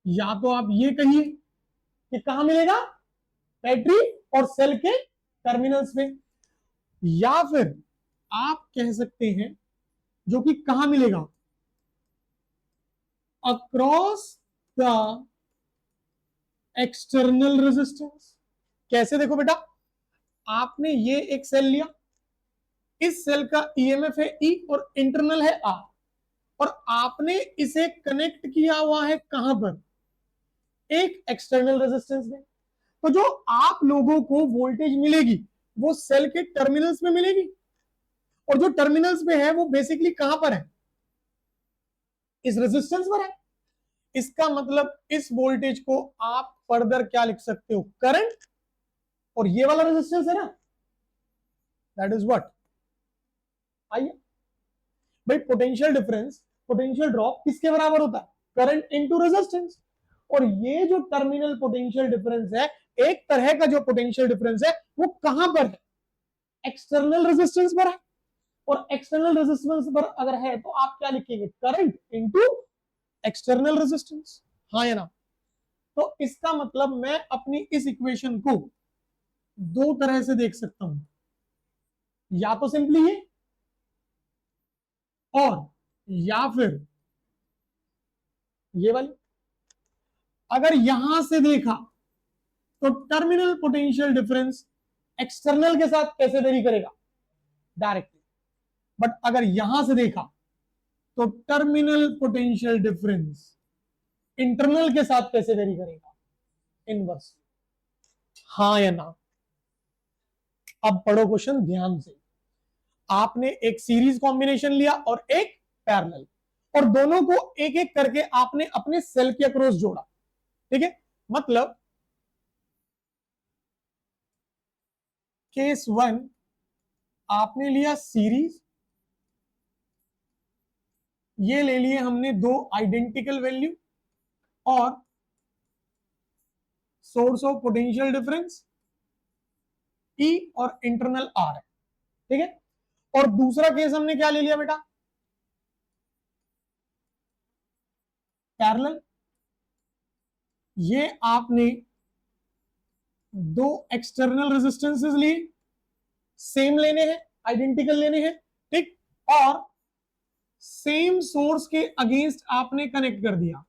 या तो आप ये कहिए कि कहां मिलेगा, बैटरी और सेल के टर्मिनल्स में, या फिर आप कह सकते हैं जो कि कहां मिलेगा, अक्रॉस द एक्सटर्नल रेजिस्टेंस। कैसे? देखो बेटा, आपने ये एक सेल लिया, इस सेल का ईएमएफ है ई और इंटरनल है आर, और आपने इसे कनेक्ट किया हुआ है कहां पर, एक एक्सटर्नल रेजिस्टेंस में। तो जो आप लोगों को वोल्टेज मिलेगी वो सेल के टर्मिनल्स में मिलेगी, और जो टर्मिनल्स में है वो बेसिकली कहां पर है, इस रेजिस्टेंस पर है। इसका मतलब इस वोल्टेज को आप फर्दर क्या लिख सकते हो, करंट, और ये वाला रेजिस्टेंस है ना, दैट इज व्हाट। आइए भाई, पोटेंशियल डिफरेंस, पोटेंशियल ड्रॉप किसके बराबर होता है, करंट इनटू रेजिस्टेंस। और ये जो टर्मिनल पोटेंशियल डिफरेंस है, एक तरह का जो पोटेंशियल डिफरेंस है वो कहां पर है, एक्सटर्नल रेजिस्टेंस पर है। और एक्सटर्नल रेजिस्टेंस पर अगर है तो आप क्या लिखेंगे, करंट इनटू एक्सटर्नल रेजिस्टेंस, हाँ या ना। तो इसका मतलब मैं अपनी इस इक्वेशन को दो तरह से देख सकता हूं, या तो सिंपली ये, और या फिर ये वाली। अगर यहां से देखा तो टर्मिनल पोटेंशियल डिफरेंस एक्सटर्नल के साथ कैसे वेरी करेगा, डायरेक्टली। बट अगर यहां से देखा तो टर्मिनल पोटेंशियल डिफरेंस इंटरनल के साथ कैसे वेरी करेगा, इनवर्स, हाँ या ना। अब पढ़ो क्वेश्चन ध्यान से। आपने एक सीरीज कॉम्बिनेशन लिया और एक पैरेलल, और दोनों को एक एक करके आपने अपने सेल के अक्रॉस जोड़ा, ठीक है। मतलब केस 1 आपने लिया सीरीज, ये ले लिए हमने दो आइडेंटिकल वैल्यू, और सोर्स ऑफ पोटेंशियल डिफरेंस ई और इंटरनल आर है, ठीक है। और दूसरा केस हमने क्या ले लिया बेटा, पैरेलल। ये आपने दो एक्सटर्नल रेजिस्टेंसेस लिए, सेम लेने हैं, आइडेंटिकल लेने हैं, ठीक, और सेम सोर्स के अगेंस्ट आपने कनेक्ट कर दिया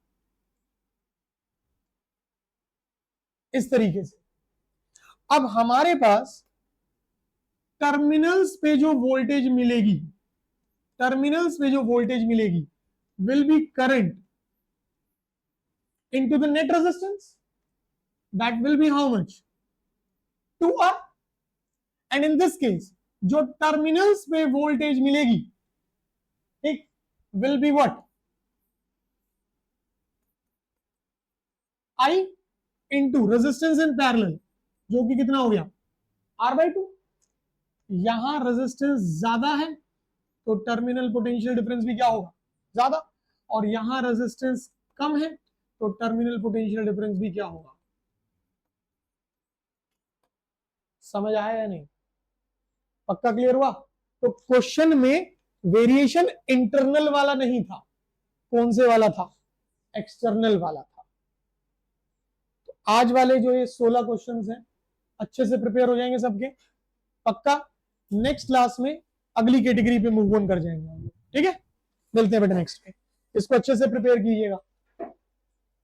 इस तरीके से। अब हमारे पास टर्मिनल्स पे जो वोल्टेज मिलेगी, टर्मिनल्स पे जो वोल्टेज मिलेगी will be current into the net resistance, that will be how much, 2R। and in this case जो टर्मिनल्स पे वोल्टेज मिलेगी, ठीक, will be what, I into resistance in parallel, जो कि कितना हो गया, R/2। यहां रेजिस्टेंस ज्यादा है तो टर्मिनल पोटेंशियल डिफरेंस भी क्या होगा, ज्यादा, और यहां रेजिस्टेंस कम है तो टर्मिनल पोटेंशियल डिफरेंस भी क्या होगा। समझ आया या नहीं, पक्का क्लियर हुआ? तो क्वेश्चन में वेरिएशन इंटरनल वाला नहीं था, कौन से वाला था, एक्सटर्नल वाला था। तो आज वाले जो ये 16 क्वेश्चंस हैं अच्छे से प्रिपेयर हो जाएंगे सबके, पक्का। नेक्स्ट क्लास में अगली कैटेगरी पे मूव ऑन कर जाएंगे, ठीक है। मिलते हैं बेटा नेक्स्ट पे, इसको अच्छे से प्रिपेयर कीजिएगा।